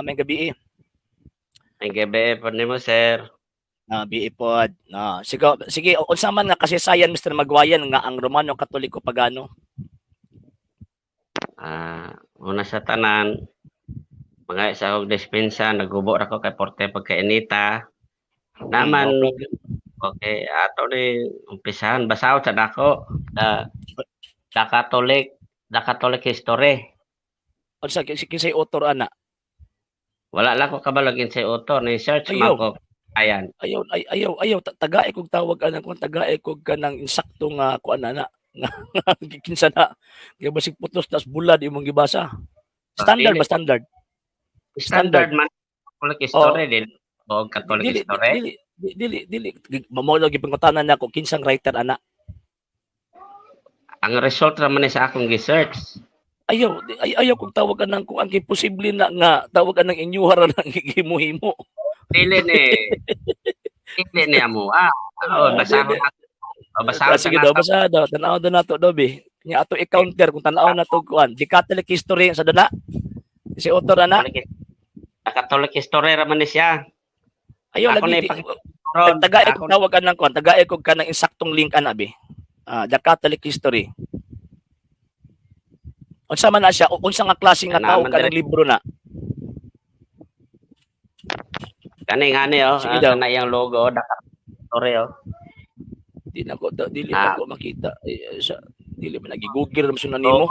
May gabi. Ang gabi po nimo, sir. Bi pod. Sige, unsa man nga kasaysayan Mr. Magwayan nga ang Romano Katoliko pagano? Una sa tanan, mga isa og dispensa, nagubo ra ko kay porte pagkainita. Naman, No problem. okay, ato ni umpisahan, basaw sa dako, the Catholic history. Unsa kinsay author ana? Wala lang ko kabalagin sa author, ni search man Ayaw. ko. Ayan. Ayaw. Tagae kog tawag ana kung tagae kog kanang insakto nga kuan ana. Nga kinsa na. Kaya basig putos tas bulad imong gibasa. Standard ba standard? Standard man Catholic history din. O Catholic Dili history. dili mamo lagi pangutanan nako kinsang writer ana. Ang result naman ni sa akong research. Ayaw kog tawagan ng kung ang posible na nga tawagan ng inyuhara ng himo-himo. Dili ni amo. Basahon ako. Sige daw, basa daw. Tanaw daw nato daw, be. Nya ato i-counter kung tanaw na to kuan. Di Catholic history sa dala. Si author ana. Catholic history raman ni siya. Ayaw lagi. Tagae kog tawagan ng kuan. Tagae kog kanang insaktong link ana, be. The Catholic history. Unsa man na siya? Unsa nga klase nga tawo kanang libro na? Kani kana yang logo da history Dili na ko makita. Dili man nagi-google ra man nimo.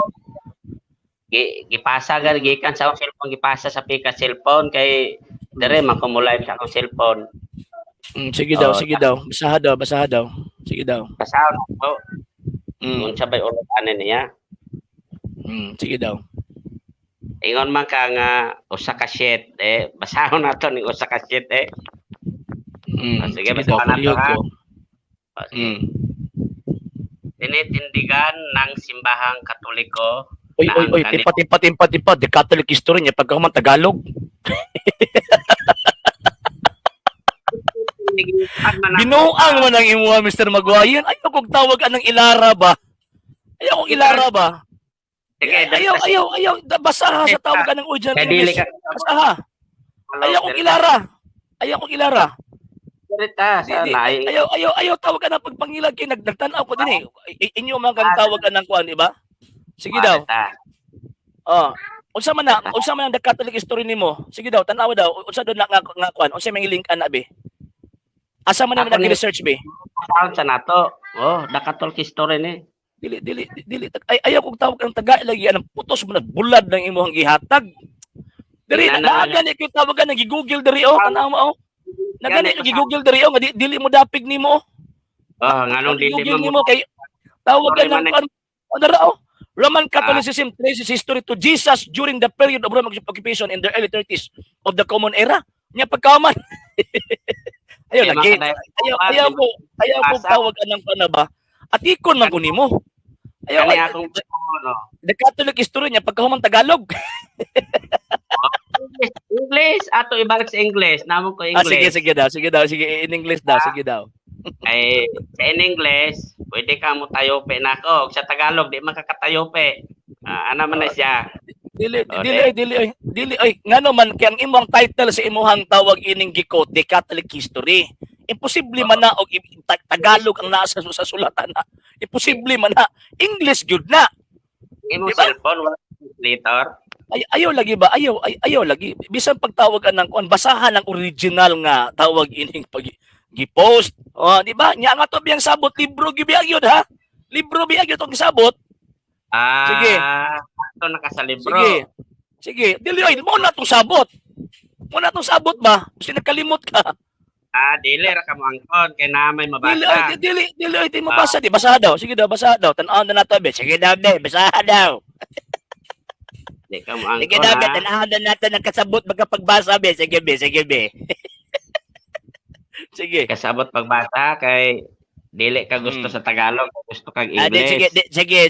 Gipasa gikan sa akong cellphone, gipasa sa pika cellphone kay dire makumulay sa akong cellphone. Sige daw. Basaha daw. Sige daw. Basahon ko. Unsa bay ulo anen niya? Sige daw. Ingon man ka nga usa ka sheet basahon nato ning usa ka sheet sige basahon nato ha. Tinitindigan ng simbahang Katoliko. Oy, timpa. The Catholic history niya pagkaman Tagalog. Binuang mo nang imuha, Mr. Maguayan. Ayaw kong tawag anang Ilara ba? Sige, ayaw. Basaha sa tawag anang original English. Basaha. Ayaw kong Ilara. Ayaw tawag ka ng pagpangilag kay nagtanaw ko din Inyo man kang tawag ka ng kuan, di ba? Sige daw. Unsa man ang Catholic history nimo? Sige daw, tanaw daw. Unsa do na nga kuan? Unsa may link ana be? Asa man naman nag-research be? Sa nato. The Catholic history ni. Dili. Ayaw kong tawag ang taga lagi anang putos mo bulad ng imong gihatag. Diri na gani ko tawagan nang gi-google diri tanaw mo Nagani gi-google diri nga dili mo dapig nimo. Nganong dili mo kay tawagan ng ano Roman Catholicism traces history to Jesus during the period of Roman occupation in the early 30s of the Common Era. Nya pagkaman. Ayaw ko tawagan ng pana ba? At ikon man ko nimo. The Catholic history niya pagkahuman Tagalog. English ato ibalik sa English. Namo ko English. Sige daw. In English daw. Sige daw. In English, pwede ka mo tayope nako. Sa Tagalog di makakatayope. Ana man na siya. Dili. Ngano man kay ang imong title sa imuhang tawag ining gikot, The Catholic History. Imposible man na og Tagalog ang nasa sa sulatan na. Imposible man na. English gyud na. Imong cellphone wala translator. Ayaw lagi ba? Ayaw lagi. Bisan pagtawag ng kuan, basahan ang original nga tawag ining gi-post. Di ba? Nya nga to biyang sabot libro gibiyag yun ha. Libro biyag yun tong gisabot. Sige. Ito naka sa libro. Sige. Dili mo na tong sabot. Ba? Kasi nakalimot ka. Dili ra ka mo angkon kay na may mabasa. Dili mabasa di basaha daw. Sige daw, basaha daw. Tan-aw na nato be. Sige daw, basaha daw. Di ka mo angkon. Sige daw, tan-aw na nato ng kasabot magpagbasa be. Sige be. Sige. Kasabot pagbasa kay dili ka gusto sa Tagalog, gusto kag English.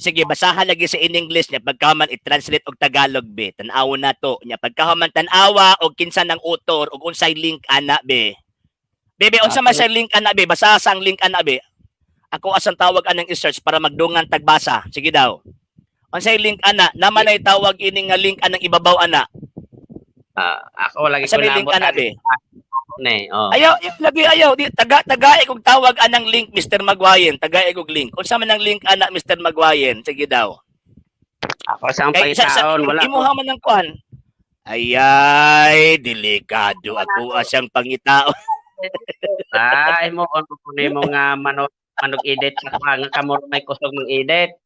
Sige, basahan lagi sa in English niya pagkaman i-translate og Tagalog be. Tan-aw na to. Nya pagkaman tan-awa og kinsa ng author og unsay link ana be. Bebe, unsa man sa link ana be? Basa sang link ana be. Ako asang tawag anang i-search para magdungan tagbasa. Sige daw. Unsay link ana? Naman ay tawag ini nga link anang ibabaw ana. Ako lagi Asa ko may link naabot ana be? ni. Oh. Ayaw, lagi ayaw di taga kog tawag anang link Mr. Magwayen, taga kog link. Unsa man ang link ana Mr. Magwayen? Sige daw. Ako sa Kay sa pangitaon wala ko. imuha man ng kuan. Ayay, delikado ako asang pangitao. Ay mo on ko nimo nga manog edit sa nga kamo may kusog ng edit.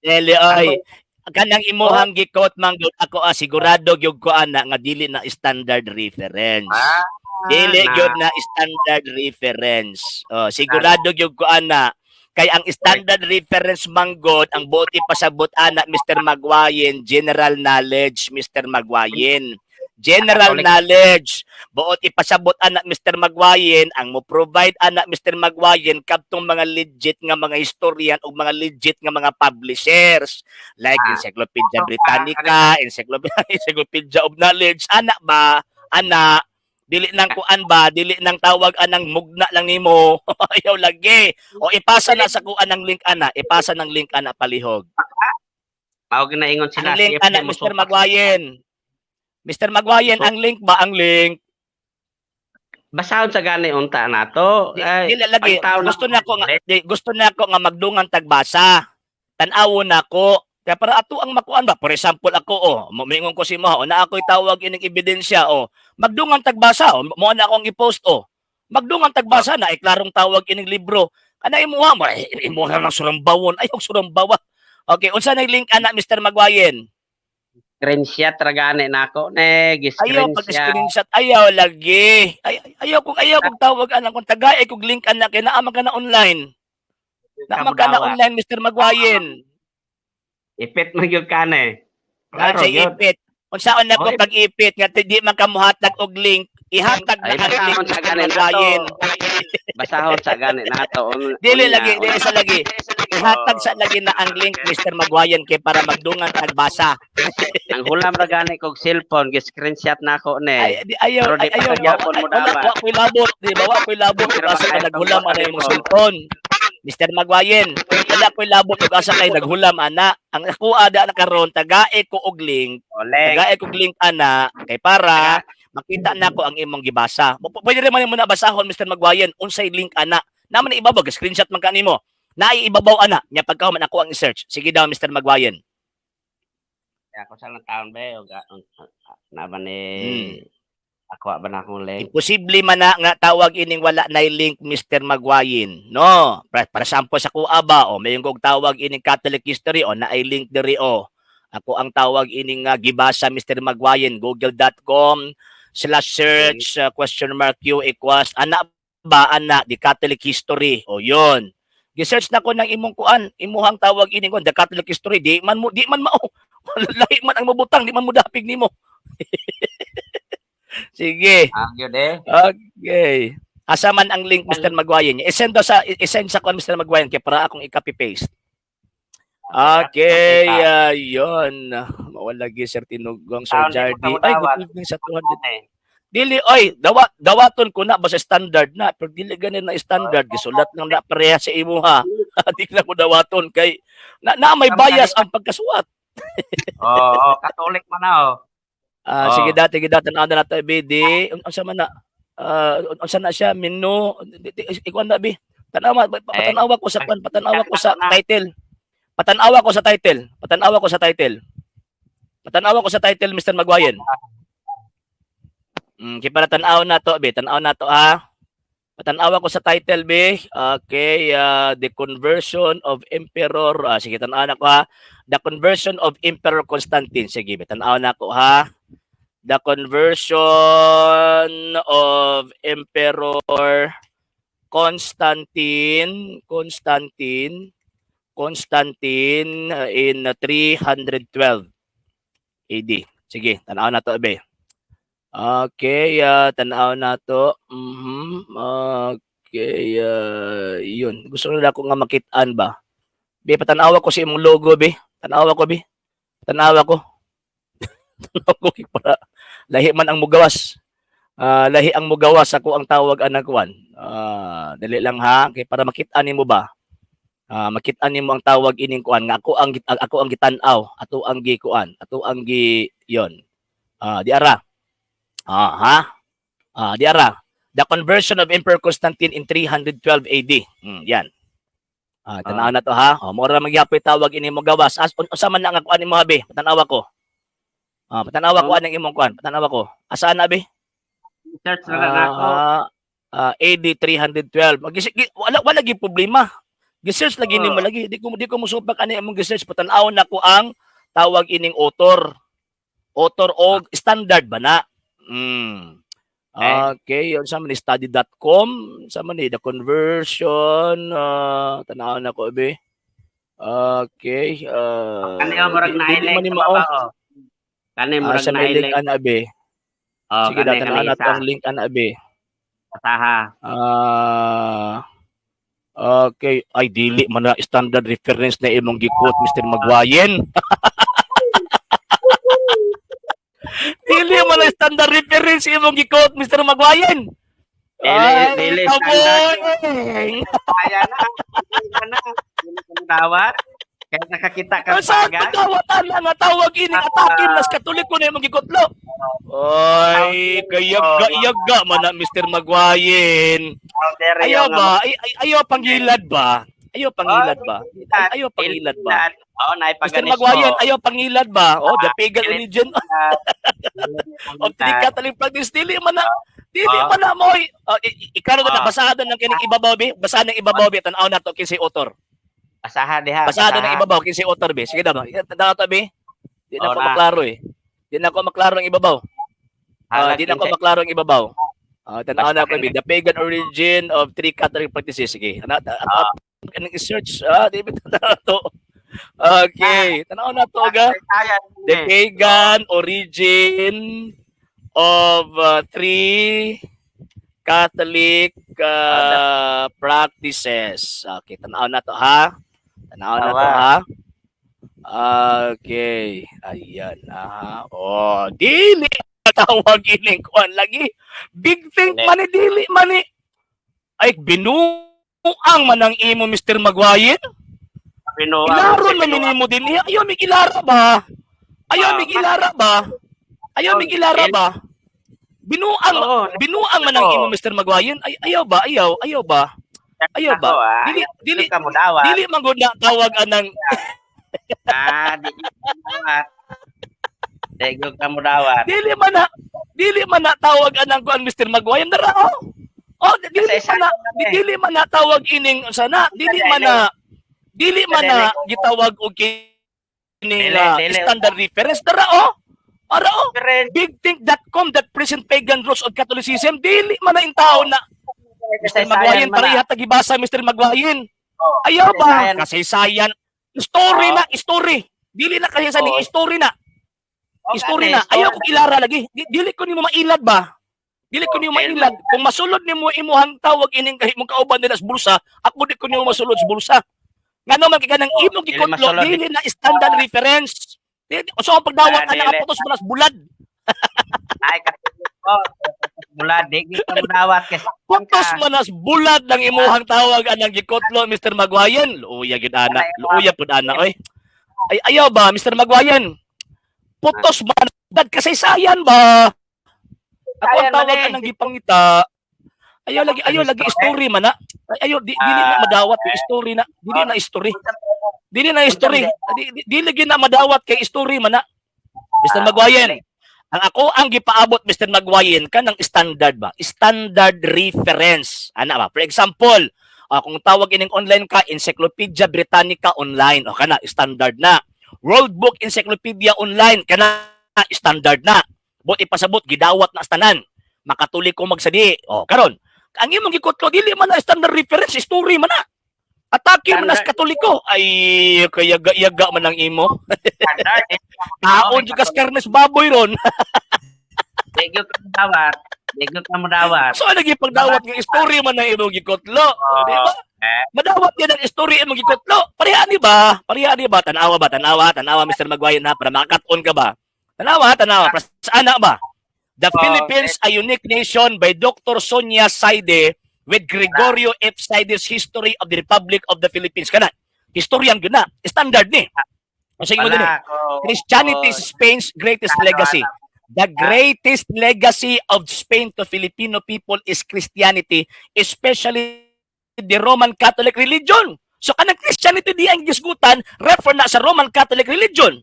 Dili Ako oy. Kanang imuhang gikot manggod ako sigurado gyud ko ana nga dili na standard reference. Dili gyud na standard reference. Oh, sigurado gyud ko ana kay ang standard reference manggod ang buot ipasabot ana Mr. Magwayen general knowledge Mr. Magwayen. General knowledge. Buot ipasabot anak Mr. Magwayen ang mo provide anak Mr. Magwayen kadtong mga legit nga mga historian o mga legit nga mga publishers like Encyclopedia Britannica, Encyclopedia of Knowledge, anak ba? Anak dili nang kuan ba, dili nang tawag anang mugna lang nimo. Ayaw lagi. O ipasa na sa kuan ng link ana, ipasa ng link ana palihog. Mao na ingon sila Ang link ana Mr. Magwayen. Mr. Magwayen, ang link ba? Ang link. Basahon sa gani unta nato. Dili lagi. Gusto na ko nga magdungan tagbasa. Tan-awo na ko. Kaya para ato ang makuan ba? For example ako mingon ko si mo na ako'y tawag ining ebidensya magdungan tagbasa mo na akong i-post Magdungan tagbasa na klarong tawag ining libro. Ana imuha mo ng surambawon. Ayaw surambawa. Okay, unsa na link ana Mr. Magwayen? Screenshot ra gani nako ne Ayaw pag-screenshot, ayaw lagi. Ayaw kong tawag anang kung tagay kog link anak kay naa man kana online. Naa man kana online Mr. Magwayen. Ipit mo gyud kane. Klaro gyud. Ipit. Unsaon na ko pag-ipit nga di man ka mohatag og link, ihatag na ang link sa Magwayen. Basahon sa gani nato. Dili sa lagi. Ihatag sa lagi na ang link Mr. Magwayen kay para magdungan tagbasa. Ang hulam ra gani kog cellphone, gi-screenshot nako ne. Ayaw mo dapat. Wa ko'y labot, di ba? Wa ko'y labot kasi naghulam ana imong cellphone. Mr. Magwayen, wala ko'y labot ug asa kay naghulam ana. Ang ako ada na karon tagae ko og link. Tagae kog link ana kay para makita nako ang imong gibasa. Pwede rin man mo na basahon Mr. Magwayen unsay link ana. Naman ibabag screenshot man kanimo. Naiibabaw ana nya pagkahuman ako ang i-search. Sige daw Mr. Magwayen. Ako sa lang taon ba na ba ni ako ba na akong link? Imposible man na nga tawag ining wala na link Mr. Magwayen. No? Para sample sa kuha ba mayong kog tawag ining Catholic history naay link diri Ako ang tawag ining gibasa Mr. Magwayen google.com/search q equals ana di Catholic history yon. Gi-search na ko ng imong kuan, imuhang tawag ining the Catholic history di man mao. Lahi man ang mabutang di man mo dapig nimo. Sige. Okay. Asa man ang link Mr. Magwayen? I-send sa kon Mr. Magwayen kay para akong i-copy paste. Okay, yon. Mawala gi Sir Tinugong Sir Jardy. Ay, good evening sa 200. Dili dawaton ko na basta standard na pero dili ganin na standard gisulat lang na pareha sa imuha. Di na ko dawaton kay na may bias ang pagkasulat. Catholic man Sige dati tan-aw na nato BD. Unsa man na unsa na siya menu ikaw na bi. Patanawa ko sa title. Patanawa ko sa title Mr. Magwayen. Kaya para tanaw na to ha. Patanawa ko sa title be. Okay, the conversion of Emperor. Sige tanaw na ko ha. The conversion of Emperor Constantine. Sige, tanaw na ko ha. The conversion of Emperor Constantine in 312 AD. Sige, tanaw na to be. Okay, tanaw na to. Okay, yun. Gusto nila ko nga makitaan ba? Be, patanawa ko sa imong logo, be. Tanawa ko. Tanawa ko para lahi man ang mugawas. Lahi ang mugawas ako ang tawag anak kuan. Dali lang ha, kay para makitaan nimo ba? Makitaan nimo ang tawag ining kuan nga ako ang gitan-aw, ato ang gi kuan, ato ang gi yon. Di ara. Ha? Diara. The conversion of Emperor Constantine in 312 AD. Yan. Tanaw na to ha. Mora magyapoy tawag ini mo gawas. Asa man lang ang kuan nimo abi? Patanawa ko. Patanawa ko anong imong kuan. Patanawa ko. Asaan na abi? Search na lang ako. AD 312. Wala gi problema. Gi-search lagi nimo lagi. Di ko musupak ani imong gi-search patanaw na ko ang tawag ining author. Author og standard ba na? Okay, yun sa man study.com, sa man the conversion, tanaw na ko be. Okay, Kaniya murag na-highlight sa baba ko. Kaniya murag sa may link na-highlight. ana be. Sige, tanaw na tong link ana be. Pasaha. Okay, ay dili man na standard reference na imong gi-quote Mr. Magwayen. Dili man na standard reference imong gi-quote Mr. Magwayen. Dili standard. Kaya na. Dili ka dawat. Kaya nakakita ka Saan paga. pagkawatan na nga tawag ining atakin nas katoliko na imong gikutlo? Ay, kayaga man na Mr. Magwayen. Ayaw ba? Ayaw pangilad ba? Ayaw pangilad ba? Ayaw pangilad ba? Mr. Magwayen, ayaw pangilad ba? The pagan religion of the Catholic practice. Dili man na mo. Ikaw na basado ng kining ibabaw bi? Basado ng ibabaw bi tan-aw na to kinsi author. Basahan diha. Pasado ng ibabaw kinsi author be. Sige daw. Tanaw to be. Di na ko maklaro eh. Di na ko maklaro ang ibabaw. Di na ko maklaro ang ibabaw. Tanaw na ko be. The pagan origin of three Catholic practices. Sige. Kanang i-search. Di ba tanaw to? Okay. Tanaw na to ga. The pagan origin of three Catholic practices. Okay. Tanaw na to ha. Tanaw na to ha. Okay. Ayan na. Dili tawag ining kuan lagi. Big thing man dili man ay binuang man ang imo Mr. Magwayen. Ilaro na minimo din. Ayaw migilara ba? Ayaw migilara ba? Ayaw migilara ba? Binuang man ang imo Mr. Magwayen. Ayaw ba? Ayaw ba? Ayaw ba? Dili ka mo dawat. Dili man gud na tawag anang Dili ka mo dawat. Dili man na tawag anang kuan Mr. Magwayen dara. Dili man na tawag ining sana. Dili man na gitawag og kining standard reference dara bigthink.com that present pagan roots of Catholicism. Dili man na in tao na Mr. Magwayen, pareha tagibasa Mr. Magwayen. Ayaw ba? Kasaysayan. Story. Dili na kasaysayan, story na. Story na. Ayaw ko ilara lagi. Dili ko nimo mailad ba? Dili ko nimo mailad. Kung masulod nimo imuhang tawag ining kahimong kauban nila sa bulsa, ako di ko nimo masulod sa bulsa. Ngano man kay kanang imong gikutlo, dili na standard reference. So ang pagdawat ana nga putos manas bulad. Ay bulad, di ka mo dawat kasi putos manas bulad ng imuhang tawag anang gikutlo Mr. Magwayen. Luuya gid ana. Luuya pud ana oy. Ay ayaw ba Mr. Magwayen? Putos manas bulad kasaysayan ba? Ako ang tawag anang gipangita. Ayaw lagi story man na. Dili na madawat kay story na. Dili na story. Dili gyud na madawat kay story man na. Mr. Magwayen. Ang ako ang gipaabot Mr. Magwayen kanang standard ba? Standard reference. Ana ba? For example, kung tawag ining online ka, Encyclopedia Britannica online, kana standard na. World Book Encyclopedia online, kana standard na. Bot ipasabot gidawat na tanan. Makatuli ko magsadi. Karon, ang imong gikutlo dili man na standard reference, story man na. Atake man na sa Katoliko. Ay, kayaga man ang imo. Taon juga karnes baboy ron. Degyo ka mo dawat. So lagi pagdawat ng story man na imong gikutlo. Di ba? Madawat yan ang story imong gikutlo. Pareha ni ba? Tanawa Mr. Magwayen na para makakat-on ka ba? Tanawa. Saan na ba? The Philippines, a unique nation by Dr. Sonia Saide with Gregorio F. Saide's History of the Republic of the Philippines. Kana, historian gud na. Standard ni. O sige mo din. Christianity is Spain's greatest legacy. The greatest legacy of Spain to Filipino people is Christianity, especially the Roman Catholic religion. So kanang Christianity di ang gisgutan, refer na sa Roman Catholic religion.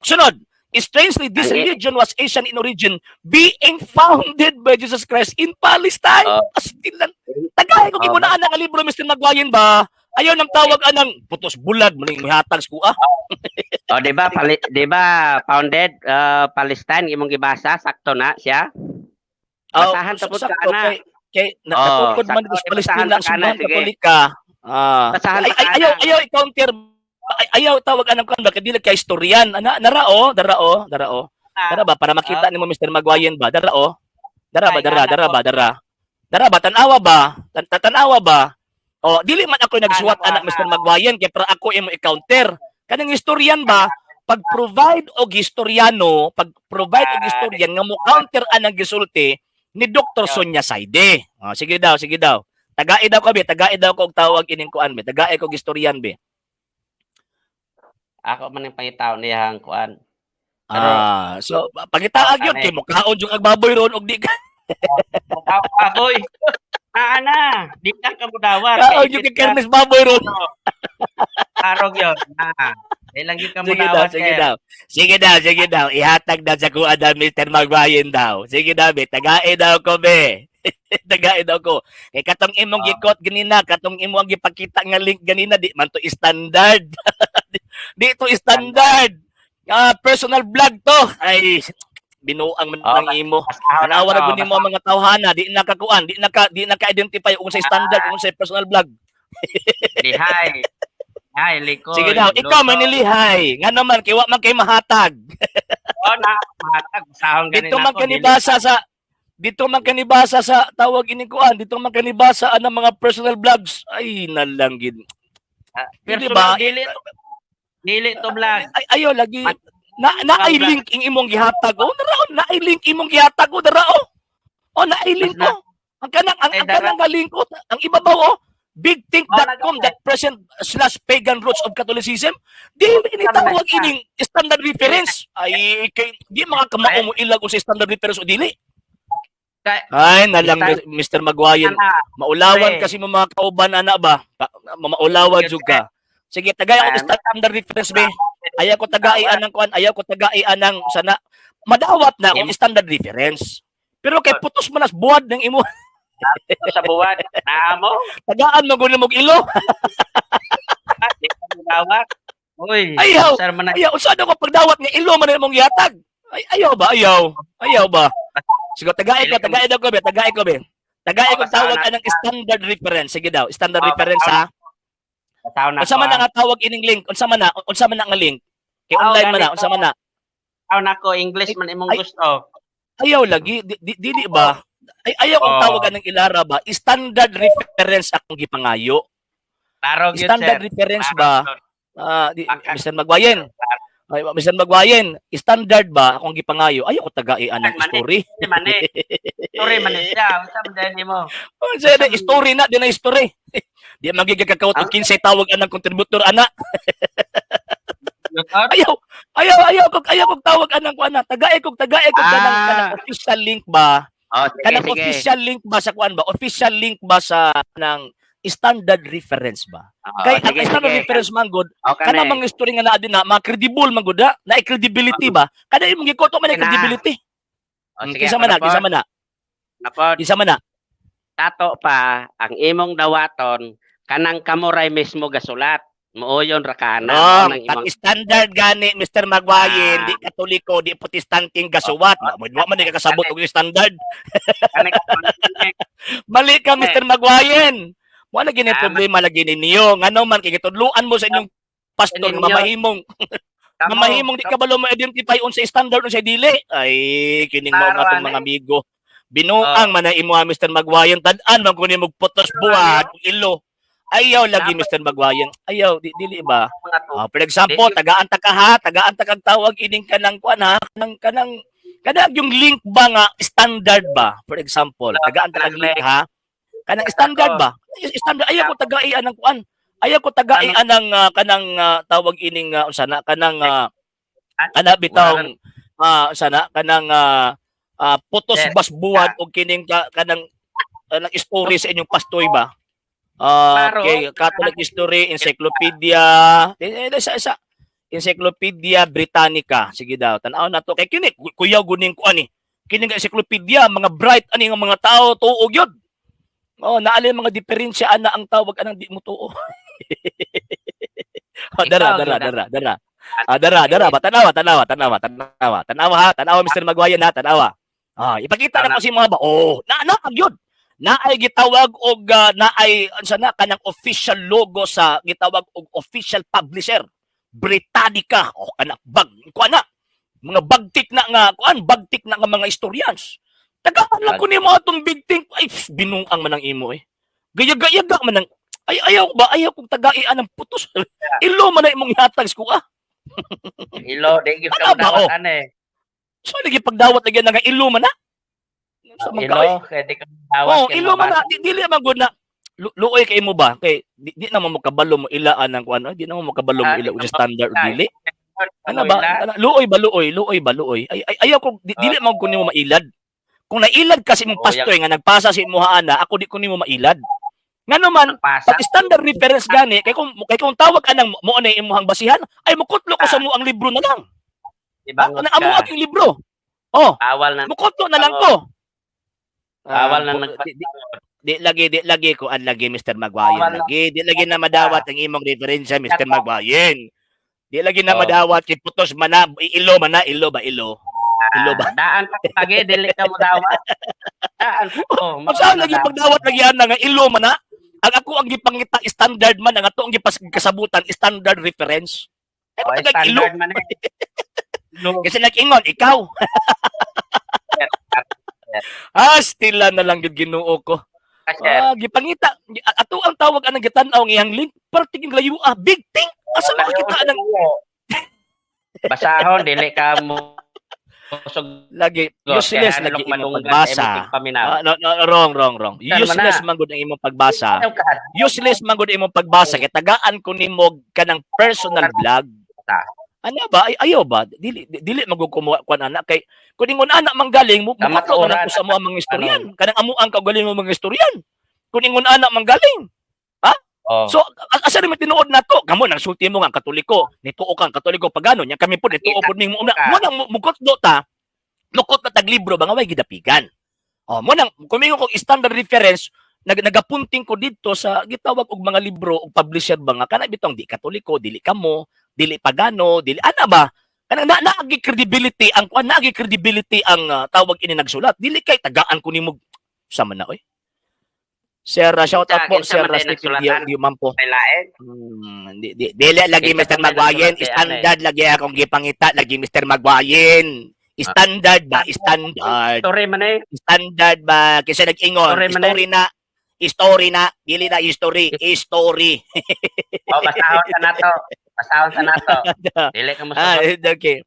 Sunod, strangely, this religion was Asian in origin, being founded by Jesus Christ in Palestine. Astilan. Tagay ko gimunaan nga libro, Mr. Magwayin ba? Ayaw nang tawag anang putos bulag mo ning hatag ko di ba founded Palestine imong gibasa sakto na siya? Basahan tapos ka na. Kay natukod man sa Palestina ang Sumbang Katolika. Ayaw i-counter. Ayaw tawag anang kan ba kadili kay historian. Darao. Dara ba para makita nimo Mr. Magwayin ba? Darao. Dara ba tanawa ba? Tanawa ba? O, dili man ako nagsuwat anak Mr. Magwayan kay para ako imo i-counter. Kanang historian ba, pag-provide og historian nga mo counter anang gisulti ni Dr. Sonia Saide. O, sige daw. Tagai daw ko og tawag ining kuan be. Tagai ko historian be. Ako man ang pangitaw niyang kuan. So pangitaag yun kay mukhaon jud ag baboy ron og di ka. Baboy. Ana, di ka mudawat. Kaon yung kermes baboy ron. Arog yun. Ilang di ka mudawat. Sige daw. Ihatag daw sa kuha daw, Mr. Magwayin daw. Sige daw, be. Tagae daw ko, be. Tagae daw ko. Kay katong imong gikot ganina, katong imong gipakita nga link ganina, di man to standard. Di to standard. Personal vlog to. Ay, binuang man ng imo. Anawa na guni mo mga tawhana, di nakakuan, di naka-identify kung sa standard, kung sa personal vlog. Lihay. Ay, liko. Sige daw, ikaw manilihay. Nga naman, kiwa man kay mahatag. Mahatag. Sahong ganun dito man kanibasa sa tawag ini kuan, dito man kanibasa ang mga personal vlogs. Ay, nalanggid. Personal, dili to vlog. Ayo lagi. Na-i-link ing imong gihatag o na-i-link imong gihatag o darao. O na-i-link ko. Ang kanang link ko, ang ibabaw bigthink.com that present /pagan roots of Catholicism. Di initawag ining standard reference. Ay kay di makakamao mo ilag sa standard reference o dili. Ay nalang Mr. Magwayin. Maulawan kasi mo mga kauban ana ba? Maulawan jud ka. Sige, tagay ako standard reference be. Ayaw ko tagai anang sana madawat na akong standard reference. Pero kay putos manas buwad ng imo. Sa buwad, naamo. Tagaan mo gud mog ilo. Dawat. Uy, ayaw usa ko pagdawat nga ilo man imong gihatag. Ayaw ba? Sige, tagay ko be. Tagay ko tawag anang standard reference. Sige daw, standard reference ha. Unsa man nga tawag ining link? Unsa man nga link? Kay online man na, unsa man na? Nako English man imong gusto. Ayaw lagi, dili ba? Ayaw kong tawagan ng ilara ba? Standard reference akong gipangayo. Standard reference ba? Mr. Magwayin. Mr. Magwayin, standard ba akong gipangayo? Ayaw ko tagaian ng story. Story man siya. Unsa man nimo? Story na, di na story. Di magigagakaw og 15 tawag anang contributor ana. Ayaw kog tawag anang kuan na. Tagay kog kanang official link ba? Kanang official link ba sa kuan ba? Official link ba sa nang standard reference ba? Kay ang standard reference man good, kana mga story nga naa din na credible man good na credibility ba? Kada imong gikoto man credibility. Kisa man na. Tato pa ang imong dawaton kanang kamuray mismo gasulat. Muuyon ra ka ana nang imong standard gani Mr. Magwayin, di Katoliko, di Protestanting gasuwat. Wa man di ka kasabot og standard. Mali ka Mr. Magwayin. Mo na gini problema lagi ninyo. Ngano man kay gitudloan mo sa inyong pastor nga mamahimong di ka balo ma-identify unsa standard unsa dili. Ay kining mao nga tong mga amigo. Binuang man na imo Mr. Magwayin tad-an man kunin mo putos buhat ilo. Ayaw lagi Mr. Magwayan. Ayaw dili ba? For example, tagaan ta kag tawag ining kanang kuan ha, kanang yung link ba nga standard ba? For example, tagaan ta kag link ha. Kanang standard ba? Standard ayaw ko tagai anang kuan. Ayaw ko tagai anang kanang tawag ining unsa na kanang kana bitawng sana kanang putos Sir, basbuhan o kining kanang nang story sa inyong pastoy ba? Klaro. Okay, Catholic History, Encyclopedia, isa Encyclopedia Britannica. Sige daw, tanaw na to. Kay kini kuya guning ko ani. Kini nga encyclopedia, mga bright ani nga mga tao tuog yun. Naali mga diferensya ana ang tawag anang di mo tuo. Dara. Tanawa Mr. Magwayan ha, tanawa. Ipakita na ko si mga ba. Naag naay gitawag og naay unsa na kanang official logo sa gitawag og official publisher Britannica kanang mga bagtik na nga mga historians. Tagaan lang ko ni mga itong big thing. Ay, binuang man ang imo eh. Gaya-gaya man ang ayaw kong tagaian ng putos. Ilo man na imong ihatags ko Ilo, di gyud ka dawat ane. So lagi pagdawat lagi nga ilo man na. Ilo, kay di ka dawat. Ilo man na dili man gud na luoy kay mo ba? Kay di na mo kabalo mo ilaan ng kuan, di na mo kabalo mo ila sa standard dili. Ano ba? Luoy ba? Ayaw ko dili man ko nimo mailad. Kung nailad kasi mong pastoy nga nagpasa si imuha ana, ako di ko nimo mailad. Nga naman, pag standard reference gani, kay kung tawag anang mo na imuhang basihan, ay mukutlo ko sa mo ang libro na lang. Amo aking libro. Awal na. Mukutlo na lang ko. Awal na Di lagi ko an lagi Mr. Magwayen lagi. Di lagi na madawat ang imong referensya Mr. Magwayen. Di lagi na madawat kay putos mana ilo ba ilo ba? Daan pa lagi dili ka mo dawat. Daan. Saan lagi pagdawat lagi ana nga ilo man na? Ang ako ang gipangita standard man ang ato ang kasabutan standard reference. Standard man eh. Kasi nag-ingon ikaw. Stila na lang yun Ginoo ko. Gipangita ato ang tawag anang gitan-aw ng iyang link parting layo big thing asa makita nang basahon dili ka mo lagi useless lagi imong pagbasa. Wrong. Useless man gud ang imong pagbasa. Useless man gud imong pagbasa kay tagaan ko nimo kanang personal blog. Ano ba? Ayaw ba? Dili magkumuha kuan ana kay kun ingon ana manggaling mo makatlo man ko sa mga istoryan. Kanang amuang kaugaling mo mga istoryan. Kun ingon ana manggaling. So asa rin tinuod nato? Kamo nang sulti mo nga Katoliko. Nituo kang Katoliko pagano nya kami pud nituo pud ning mo nang mukotdo ta. Lukot na taglibro ba nga way gidapigan. Mo nang kumingon kog standard reference nagapunting ko dito sa gitawag og mga libro og publisher ba nga kana bitong di Katoliko, dili kamo, dili pagano, dili ana ba? Kanang naagi credibility ang tawag ini nagsulat. Dili kay tagaan ko nimo sa man na oy. Sir, shout out po Sir Stephen Di Mampo. Dili lagi Mr. Magwayen, standard lagi akong gipangita lagi Mr. Magwayen. Standard ba? Standard. Story man eh. Standard ba? Kasi nag-ingon. Story na. Dili na history. Story. Basahon sa nato. Dili ka mo sugot. Okay.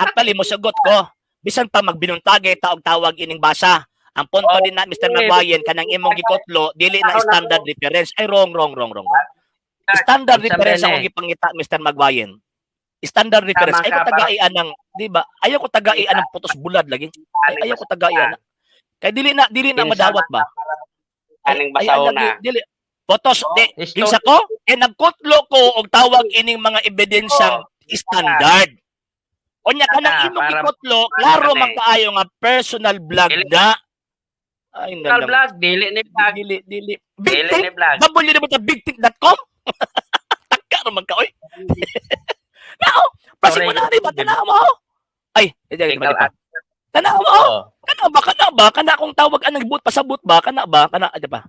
Actually, mo sugot ko. Bisan pa magbinuntagay tawag ining basa. Ang punto din na Mr. Magwayen kanang imong gikotlo, dili na standard reference. Ay, wrong. Standard reference akong gipangita Mr. Magwayen. Standard reference. Ayaw ko tagaian ng, di ba? Ayaw ko tagaian ng putos bulad lagi. Ayaw ko tagaian. Kaya dili na madawat ba? Aning basaw na. Dili. Putos, kinsa ko? Nagkotlo ko og tawag ining mga ebidensyang standard. Onya kanang imong gikotlo, klaro man kaayo nga personal blog na. Ay, personal blog, dili ni blog. Dili ni blog. www.bigthing.com. Taka naman ka, oy. Nao, pasig mo na rin ba? Tanaw mo? Ay, tanaw mo? Kana ba? Kana akong tawag ang nagbut pasabot ba? Kana ba? Kana, ada pa?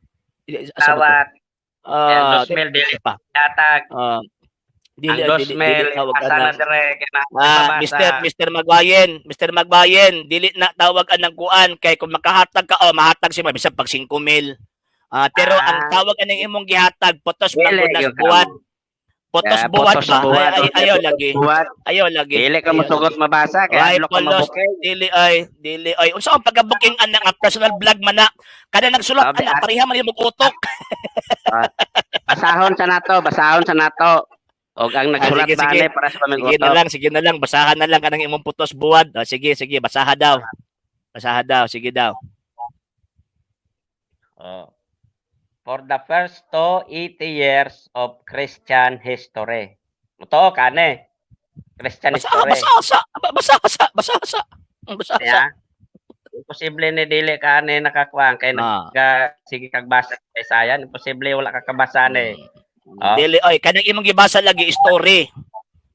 Tawat. Endosmel dili pa. Datag. Dili tawag ana. Mr. Magwayen, dili na tawag anang kuan kay kung makahatag ka mahatag si bisag pag 5,000. Pero ang tawag anang imong gihatag putos magud na buwan. Putos buwan ba? Ayaw lagi. Dili ka mo sugot mabasa kay adlo ka mabukay. Dili ay. Unsa ang pagka-booking ana nga personal blog man na kada nagsulat ana pareha man imong utok. Basahon sa nato. Og ang nagsulat Sige, ba sige. para sa paming Sige na lang, basahan na lang kanang imong putos buwad. Sige, basaha daw. Basaha daw, sige daw. For the first 280 years of Christian history. Ito, kane. Christian history. Basa. Yeah. Imposible ni dili ka ni nakakuha kay sige kag basa kay sayan, imposible wala ka kabasa ni. Dili oy, kanang imong gibasa lagi story.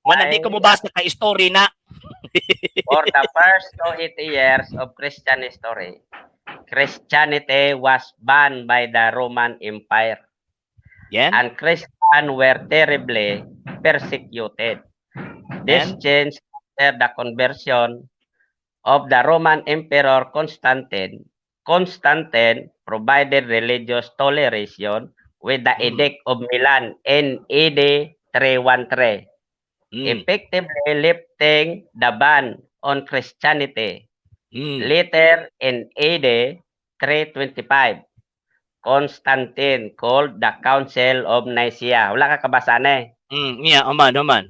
Wala di ko mobasa ka story na. For the first 280 years of Christian history, Christianity was banned by the Roman Empire. Yan. And Christians were terribly persecuted. This change after the conversion of the Roman Emperor Constantine. Constantine provided religious toleration with the Edict of Milan in AD 313, effectively lifting the ban on Christianity. Later in AD 325, Constantine called the Council of Nicaea. Wala ka kabasa na Yeah, human.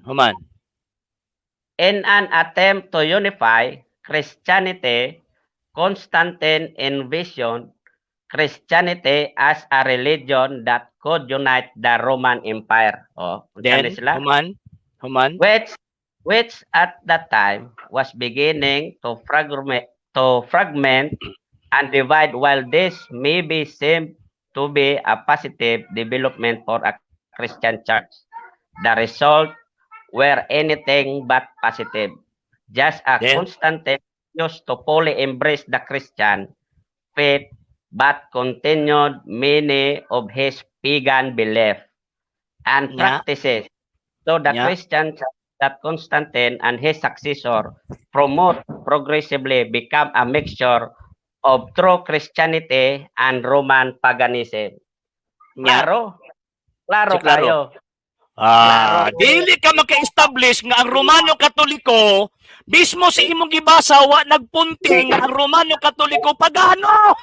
In an attempt to unify Christianity, Constantine envisioned Christianity as a religion that could unite the Roman Empire. Then, human. Which at that time was beginning to fragment and divide. While this may be seen to be a positive development for a Christian church, the result were anything but positive. Just as Constantine used to fully embrace the Christian faith, but continued many of his pagan beliefs and practices. So the Christian church that Constantine and his successor promote progressively become a mixture of true Christianity and Roman paganism. Klaro kayo. Dili ka maka-establish nga ang Romano Katoliko mismo sa imong gibasa wa nagpunting nga ang Romano Katoliko pagano.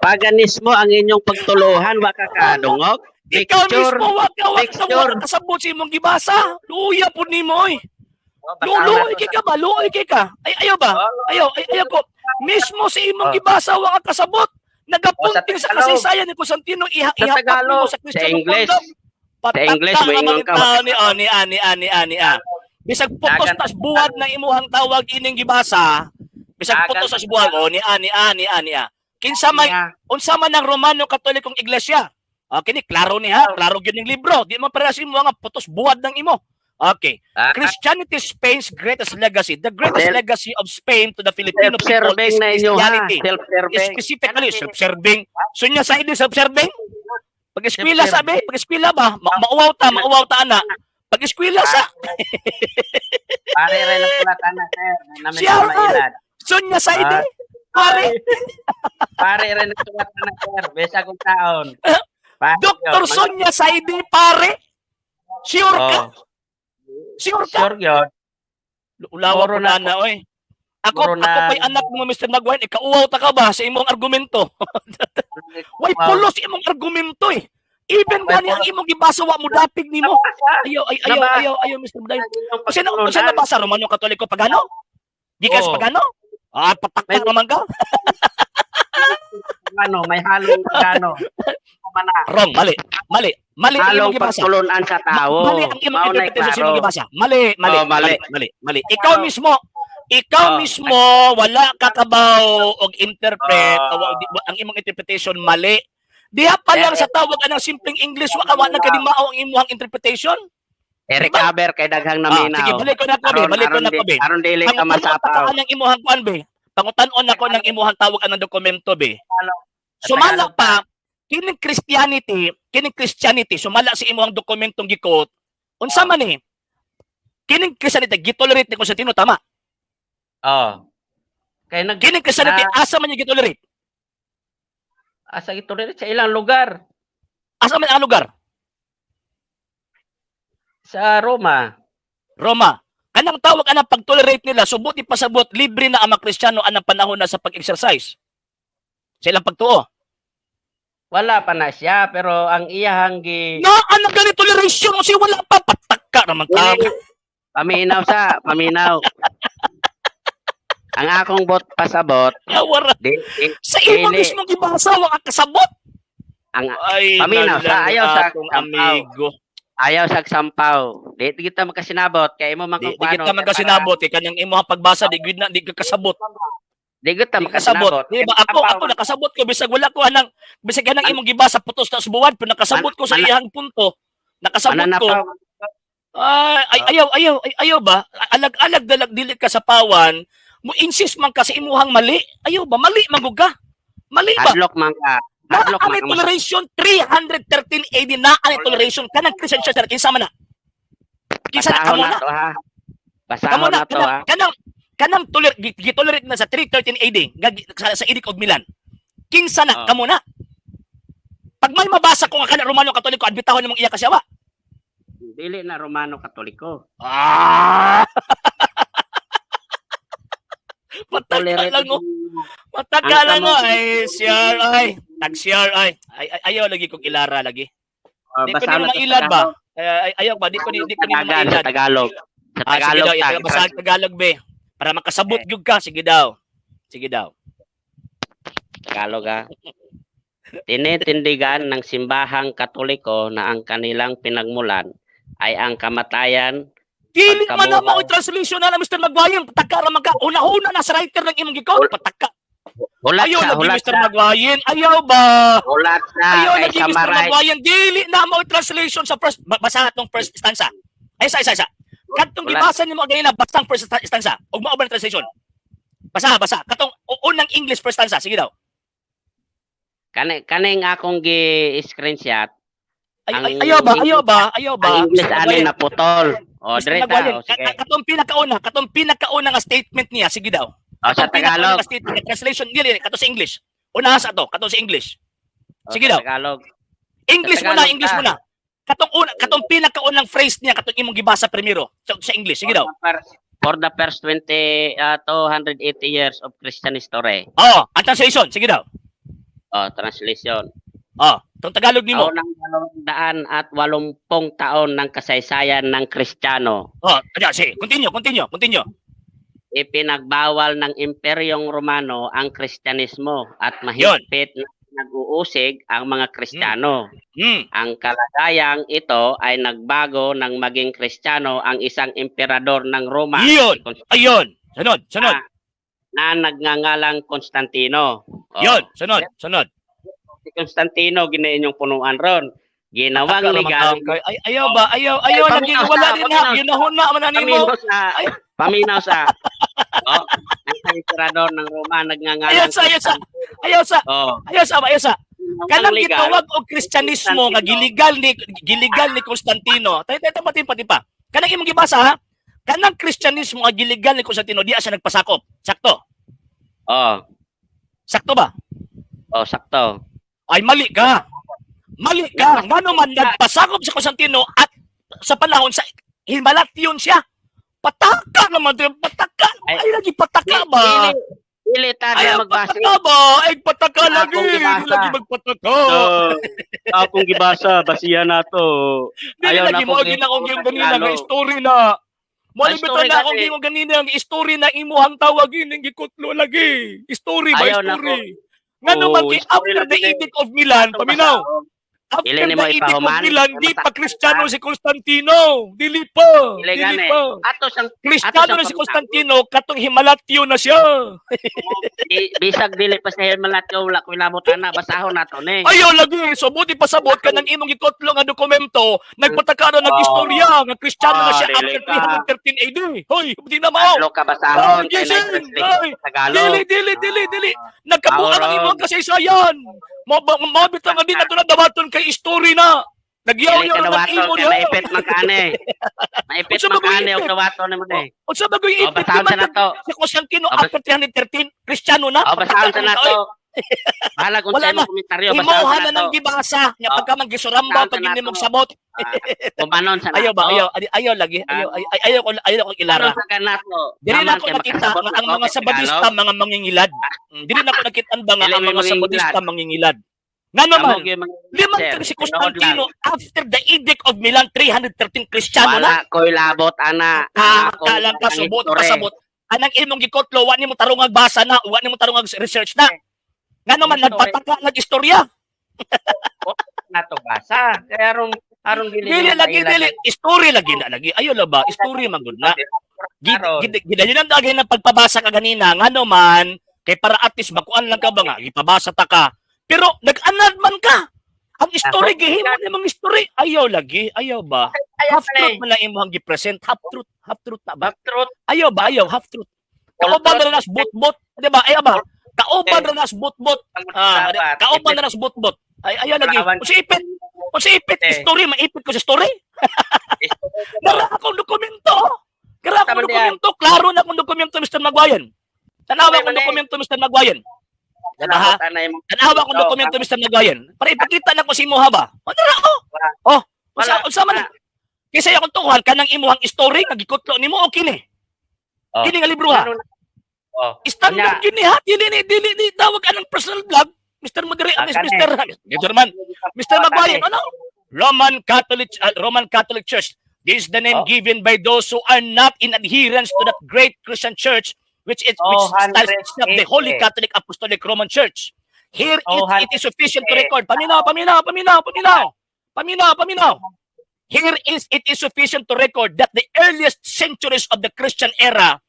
Paganismo ang inyong pagtuluhan, wa ka kadungog. Ikaw mismo wa kasabot sa imong gibasa. Luya po nimo oy. Luoy kay ka ba? Ayaw ba? Ayaw ko. Mismo sa imong gibasa wa ka kasabot. Nagapunting sa kasaysayan ni Constantino ihapak mo sa Kristiyano kondom. Sa English mo ingon ka. Ani. Bisag putos tas buwag ng imuhang tawag ining gibasa. Bisag putos tas buwag ani. Kinsa may unsa man ang Romano Katolikong Iglesia? Kini klaro niya, klaro gyud ning libro. Di man parehas imo nga putos buwad ng imo. Okay. Christianity is Spain's greatest legacy. The greatest legacy of Spain to the Filipino people is Christianity. Specifically, self-serving. Sunya sa hindi self-serving? Pag-eskwela sabi, pag-eskwela ba? Mauwaw ta ana. Pag-eskwela sa. Pare rin ang kulatan na, sir. Siya, sunya sa hindi. Pare rin ang kulatan na, sir. Besa kong taon. Dr. Sonia Saidi, pare. Sure ka? Sure yun. Ulawa ko na, oy. Ako pa'y anak mo, Mr. Nagwain, ikauwaw ta ka ba sa imong argumento? Way pulos imong argumento eh. Even gani ang imong gibasa wa mo dapig nimo. Ayaw, Mr. Nagwain. Kasi nabasa Romano Katoliko pagano? Gikas pagano? Patakta naman ka? May halong pagano. Wrong, mali halong pagtulunan sa tao. Mali ang imong interpretation sa imong gibasa. Mali. Ikaw mismo wala ka kabaw og interpret ang imong interpretation mali. Diha pa lang sa tawag anang simpleng English wa ka kadimao ang imong interpretation. Recover kay daghang naminaw. Sige, balik ko na ko be. Aron dili ka masapaw. Ang imong kuan be. Pangutan-on ako ng imong tawag anang dokumento be. Sumala pa kining Christianity sumala sa imong dokumentong gikot. Unsa man ni? Kining Christianity gitolerate ni Constantino tama? Kining Christianity asa man niya gitolerate? Asa gitolerate sa ilang lugar? Asa man ang lugar? Sa Roma. Kanang tawag anang pag-tolerate nila subot ipasabot libre na ang mga Kristiyano anang panahon na sa pag-exercise. Sa ilang pagtuo. wala pa na siya pero ang iyahang gi Na ano ganito toleration kasi wala pa pataka naman ka. paminaw paminaw. Ang akong pasabot Wala. di, Sa imo dili. mismo gibasa wa ka kasabot. ang Ay, Paminaw sa ayaw sa akong sampaw. amigo. Ayaw sa sampaw. Di kita makasinabot kay imo man Di, kung di kita magkasinabot eh kanang imo pagbasa di gid na di ka kasabot. Di kita Di kasabot. makasinabot. Di ba ako nakasabot ko bisag wala ko anang bisag anang imong gibasa putos na subuwad pero nakasabot ko sa iyang punto. Nakasabot ko. Ayaw ba? Alag-alag dalag dili ka sa pawan. Mo insist man ka sa imuhang mali. Ayaw ba? Mali magug ka. Mali ba? Hadlok man ka. Na Hadlok ani man ka. toleration 313 AD na ani toleration kanang Christian church kinsa man na? Kinsa na Basahon kamo na na? to ha. Kamo Basahon na na to ha. kanang gitolerate na sa 313 AD sa Edict of Milan. Kinsa na Oh. kamo na? Pag may mabasa ko nga kana Romano Katoliko adbitahon nimong iya kasyawa. Dili na Romano Katoliko. Ah! Matagal Tolerate lang mo. Matagal lang Ang ay share ay tag-share ay ayaw lagi kong ilara lagi. Di ko Basahon nimo na to mailad ba? Tagalog. Ayaw ba di ko nimo Tagalog, mailad. sa Tagalog. Sa Sige Tagalog daw, ito basahag Tagalog be. Para makasabot gyud ka, sige daw. Sige daw. Tagalog ha. Tinitindigan ng simbahang Katoliko na ang kanilang pinagmulan ay ang kamatayan. Dili man na Pagkabuhay. mo translation na Mr. Magwayin, pataka ra man ka. Una-una na sa writer ng imong gikaw, pataka. Hulat Ayaw sa, lagi hulat Mr. sa, Magwayin, ayaw ba? hulat sa, Ayaw kay lagi Mr. Samaray. Magwayin, dili na mo translation sa first basa atong first stanza. Ay isa. Katong Wala. gibasa nimo ganina bastang first stanza. Ug mao ba ang translation? Basa. Katong unang English first stanza, sige daw. Kaning akong gi-screenshot. Ang Ayaw ba? Ang English Mr. ani Magwayin. na putol. O, Mr. direta. Magwayin, O, sige. katong pinakauna nga statement niya, sige daw. O, sa Katong pinakauna Tagalog. nga statement, nga translation dili kato sa English. Una sa to, kato sa English. O, Sige sa daw. Tagalog. English Sa muna, Tagalog English ka. muna. Katong pinakaunang phrase niya, katong imong gibasa primero sa English, sige daw. For the first 280 years of Christian history. Oh, ang translation, sige daw. O, translation. Oh, tong Tagalog nimo. Taon ng 280 taon ng kasaysayan ng Kristiyano. Oh, sige, continue. Ipinagbawal ng Imperyong Romano ang Kristyanismo at mahigpit na nag-uusig ang mga Kristiyano. Ang kalagayang ito ay nagbago ng maging Kristiyano ang isang emperador ng Roma. Yun. Ayun. Sunod. Na nagngangalang Constantino. O, Yun, sunod. Si Constantino ginayon yung punuan ron. Ginawang legal. Ayaw lagi wala din ha. Ginahuna man na nimo. Paminaw sa ang emperador ng Roma nagngangalang Ayaw sa. Oh, Kanang legal. gitawag og Kristyanismo nga giligal ni Constantino. Tayo pa. Kanang imong gibasa ha. Kanang Kristyanismo nga giligal ni Constantino diya siya nagpasakop. Sakto. Oh, Sakto ba? sakto. Ay mali ka. Ngano man nagpasakop sa Constantino at sa panahon sa Himalation siya. Pataka naman din, pataka. Ay lagi pataka ba? Dili ta Ay, na magbasa. pataka ba? Ay, pataka lagi. Akong gibasa. Lagi magpataka. Akong gibasa, basihan na to. Dili Ayaw lagi na mo akong ginakong gibasa yung ganina nga Tagalog. story na. Mo Ay, libito story na akong kasi. yung ganina ang story na imuhang tawagin ng gikutlo lagi. Story ba Ayaw na story? Ngano man kay story after the lagi na. Edict of Milan, paminaw. After Dili ni the mo Edict of ipahuman. Milan, di pa Kristiyano si Constantino. Dili pa. Dili Dili gani. pa. Ato sang Kristiyano na si Constantino, katong Himalatyo na siya. bisag dili pa sa malatyo wala ko inabutan na basahon nato ni. Ayaw lagi, so buti pasabot ka ng imong ikotlo nga dokumento, nagpataka na nag-istorya, nga Kristiyano na siya dili after ka. 313 AD. Hoy, di na mao. Adlo ka basahon kay Jason, na Tagalog. Dili. Nagkabuang ang Mauro. imong kasaysayan. Mo bitaw nga di na to na dawaton kay story na. Dili Nagyaw-yaw ka na dawaton imo kay niya. maipit man kaane. Maipit Unsa man ba ko kaane ipit? og dawaton nimo ni. Unsa ba goy O basahon sa nato. si Constantino O, after 313 Kristiyano na? O basahon sa nato. Bahala kung Wala sa na. imong komentaryo basahon Imuha sa na nato. ng gibasa nga Oh. pagka maggisuramba Basahon sa pag hindi nato. mo sabot. Kumanon sa nato. Ayaw lagi. Ayaw ko ilara. Ano sa kanato? Dili na ako nakita nga ang mga sabadista mga mangingilad. Dili na ako nakita ba nga Dili ang may mga sabadista mangingilad. Nga naman, Amo gyud mga limang sir, si tinuod Constantino lang. after the Edict of Milan 313 Kristiyano na. Wala ko'y labot ana. Ako Kalang ang kasubot history. pasabot. Anang imong gikotlo wa nimo tarong basa na, wa nimo tarong research na. Nga naman History. nagpataka nag-istorya. Nato basa. Kaya aron Dili lagi dili story lagi na lagi. Ayo la ba? Story man gud na. Gidayon ang dagay ng pagpabasa ka ganina nga naman kay para at least makuan lang ka ba nga gipabasa ta ka. Pero nag-anad man ka. Ang story gihimo nimong story ayaw lagi, ayaw ba? Half truth man lang imong gi-present, half truth na ba? Truth. Ayaw ba? Ayaw half truth. Kauban na nas bot-bot, di ba? Ayaw ba? Kauban na nas bot-bot. Kauban na nas bot-bot. Ay ayaw lagi. Kung si ipit story, maipit ko sa story. Dara akong dokumento. Dara akong dokumento, klaro na akong dokumento Mr. Magwayan. Tanawa akong dokumento Mr. Magwayan. Diba? Tanawa akong dokumento Mr. Magwayan. Para ipakita na ko si Imuha ba? O dara oh. Unsa man. Kasi akong tukuhan kanang imuhang story nga gikutlo nimo o kini. Kini nga libro ha. Standard kini ha. Dili tawag anang personal blog. Mr. Mr. Magwayan, ano? Roman Catholic Church. This is the name given by those who are not in adherence to that great Christian church, which styles itself the Holy Catholic Apostolic Roman Church. Here it is sufficient to record. Paminaw. Here it is sufficient to record that the earliest centuries of the Christian era,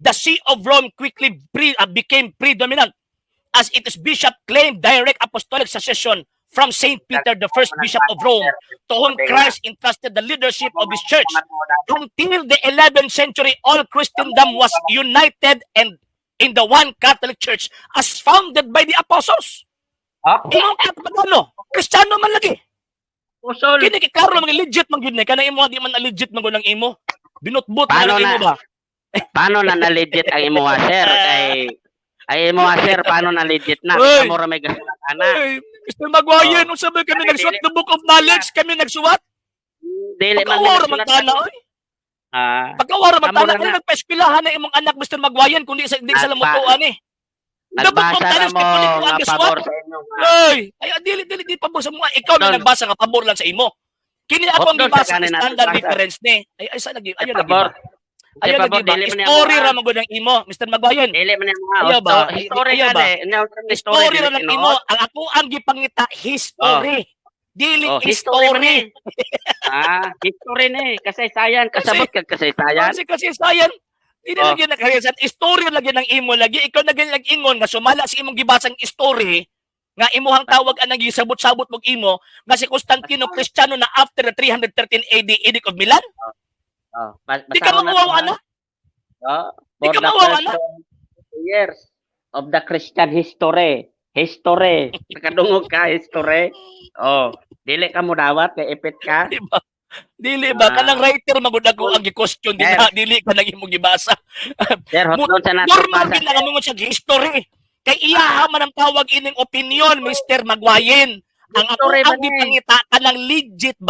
the See of Rome quickly became predominant, as its bishop claimed direct apostolic succession from Saint Peter, the first bishop of Rome, to whom Christ entrusted the leadership of his church. Until the 11th century, all Christendom was united and in the one Catholic Church as founded by the apostles. Imong katbagano, Kristiyano man lagi. Kini klaro man legit man gyud na kana imo di man legit man gyud ang imo. Binutbot man ang imo ba? Paano na legit ang imo sir? Ay mo sir, paano na legit na? Amo ra may gasulat ana. Mr. Magwayan, unsa ba kami nagsuwat the book of knowledge? Kami nagsuwat? Dili man nagsulat. Pagkawara man tana, nagpa-eskwelahan na imong anak Mr. Magwayan kundi sa lamutuan eh. Nagbasa na mo nga pabor sa inyo. Ay dili pabor sa mo. Ikaw na nagbasa nga pabor lang sa imo. Kini ako ang gibasa sa standard difference ni. Ay sa lagi, ayo lagi ba? Ayo lagi ba? Story ra man gud ang imo, Mr. Magwayan. Dili man mo. Story ba? Story ra lang imo. Ang ako ang gipangita history. Dili history. History ni, kasaysayan, kasabot kag kasaysayan. Kasaysayan. Dili lagi na kasaysayan. Story lagi ng imo lagi. Ikaw na gani nag-ingon nga sumala sa imong gibasang story nga imuhang tawag anang gisabot-sabot mog imo nga si Constantino Cristiano na after the 313 AD Edict of Milan. Di ka makuwawa na? Di ka makuwawa na? Years of the Christian history. Nakadungog ka, history. Dili ka mo dawat, kay ipit ka. Dili ba? Kanang writer, magod ako ang gi-question. Dili ka nang imong gibasa. Sir, hotlon sa nato. Normal din lang mo sa history. Kay iyaha man ang tawag ining opinion, Mr. Magwayin. Ang ako ang gipangita kanang legit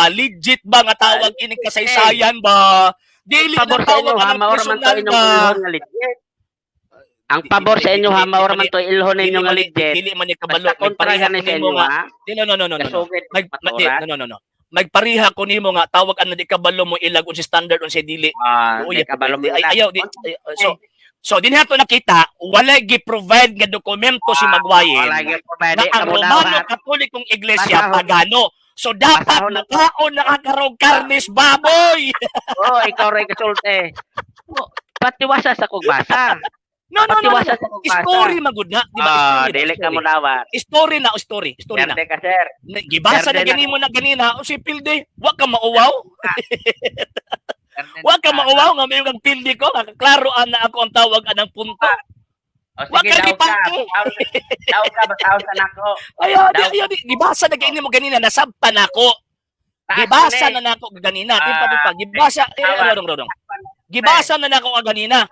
ba nga tawag ining kasaysayan ba? Dili na tawag ang personal ba? Ang pabor sa inyo ha, maura man to ilhon ninyo nga legit. Dili man ni kabalo. Magpariha ko nimo nga. No. Magpariha ko nimo nga tawag ano di kabalo mo ilag unsa standard unsa dili. Di kabalo mo. Ayaw di. So din nato nakita wala gi-provide nga dokumento si Magwayin. Wala gi-provide ang Romano Katolikong Iglesia pagano. So dapat nakaon nakakarog karnis baboy. Ikaw ray kasulte. Patiwasa sa kog basa. No. Story magud na, di ba? Dili ka mo dawat. Story na. Ka, sir. Gibasa na ganimo na ganina, o si Pilde, wa ka mauwaw. Wa ka mauwaw nga may kang Pilde ko, klaro na ako ang tawag anang punto. Wa ka gipangke. Daw ka bataw sa nako. Ayo, gibasa na ganimo ganina nasabtan nako. Gibasa na nako ganina, tipa. Gibasa, rodong. Gibasa na nako ganina.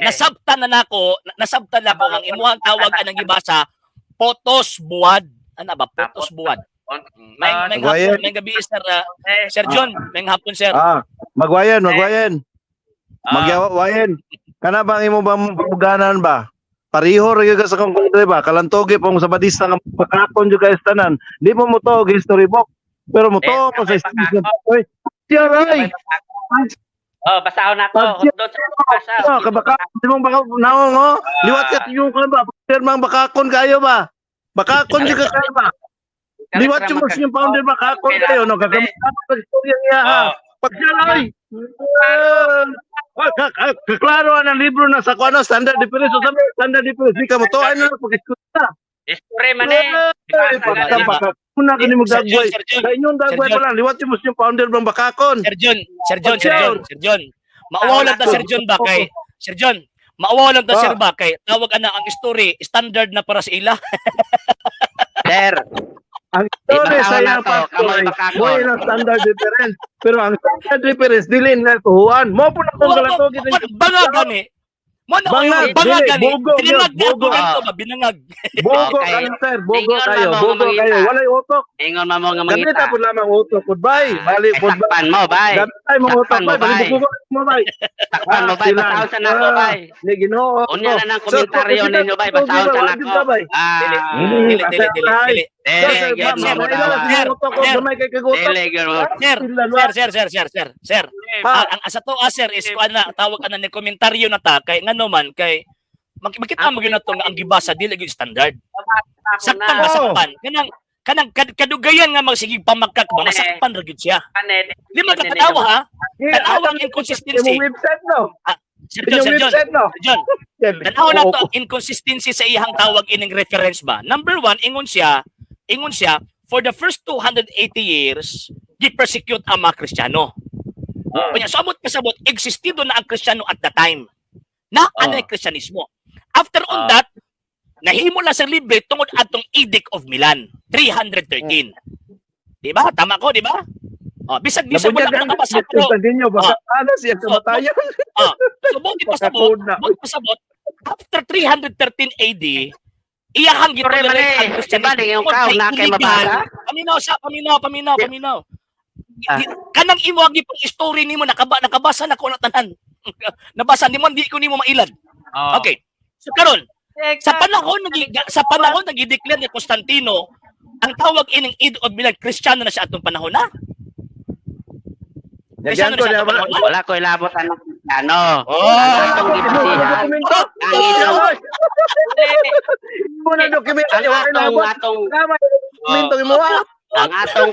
Nasabtan na nako ang imuhang tawag anang gibasa potos buwad. Ano ba potos buwad? May gabi Sir John, may hapon sir. Magwayan. Magyawayan. Kana bang imo ba buganan ba? Pariho rin ka sa kong country ba? Kalantogi pa mo sa Batista nga pakakon yung guys tanan. Di mo mo to history book. Pero mo to mo sa station. Oy, siya ray. Oh, basahon ako. Doon sa basa. Kabaka, di mo baka naong oh. Liwat ka yung kan ba? Pirmang bakakon kayo ba? Bakakon yung kayo ba? Liwat yung mas yung founder bakakon kayo no gagamit ka sa istorya niya ha. Pagsalay. Kaklaro ang libro na sa kuano standard difference sa standard difference di ka mo to ano pag-iskuta. History man eh. Una kini mo dagway. Sir John, Sa inyong dagway Sir John. pa lang liwat yung mas yung founder ng bakakon. Sir John. Maawaw lang ta Sir John ba kay Sir John. Maawaw lang ta Sir ba kay tawag ana ang story standard na para sa ila. Sir, Ang story Ibang sa tao na iyang to, kamoy bakakon. mo yung standard difference. Pero ang standard difference dili na tuhuan. Mo po na kung kalatogi Banga gani. Mo na Bangag, banga dili, gani. bugo, Binangag na bugo. argumento ba binangag. Bogo Okay. kayo sir, bogo Ingon kayo, na mo, bogo mangita. kayo. Walay utok. ingon mo nga Ganito mangita. po lamang utok. Goodbye. Bali po. Sakpan mo, bay. Ganito mo utok. Sakpan mo, Bali bay. bugo mo bay. Sakpan mo, bay. Basahon sa nako, bay. Ni Ginoo. Unya na ng komentaryo ninyo, bay. Basahon sa nako. Dili dili. Sir. Ang asa to sir is kuan na tawag ana ni komentaryo na ta kay ngano man kay makita mo gyud nato nga ang gibasa dili gyud standard. Sakpan ba sakpan? Kanang kadugayan nga magsigig pamakak ba masakpan ra gyud siya. Di man katatawa ha. Tanawa ang inconsistency. Yung website no. Sir Yung John. website no. John, tanawa na to ang inconsistency sa iyang tawag ining reference ba. Number one, ingon siya, for the first 280 years, gi-persecute ang mga Kristiyano. Kanya, sabot kasabot, existido na ang Kristiyano at the time. Na ano yung Kristyanismo. After on that, nahimo lang sa libre tungod atong Edict of Milan, 313. Di ba? Tama ko, di ba? Bisag mo lang nakabasa pero Konstantinyo, baka ano siya kamatayan. so bukit pasabot, after 313 AD, iyahang gitolerate ang Christianity. Yung kao na kay mabasa? Paminaw. Kanang imo ang ipong story nimo nakabasa na ko na tanan. Nabasa nimo di ko nimo mailad. Okay. So karon, sa panahon nag-declare ni Constantino, ang tawag ining Edict of Milan, Kristiyano na siya atong panahon na. Nagyan ko niya ba? Wala ko ilabot ang ano. Ang Atong gibasihan. Ang inyong Muna dokumento ang atong dokumento mo ah. ang atong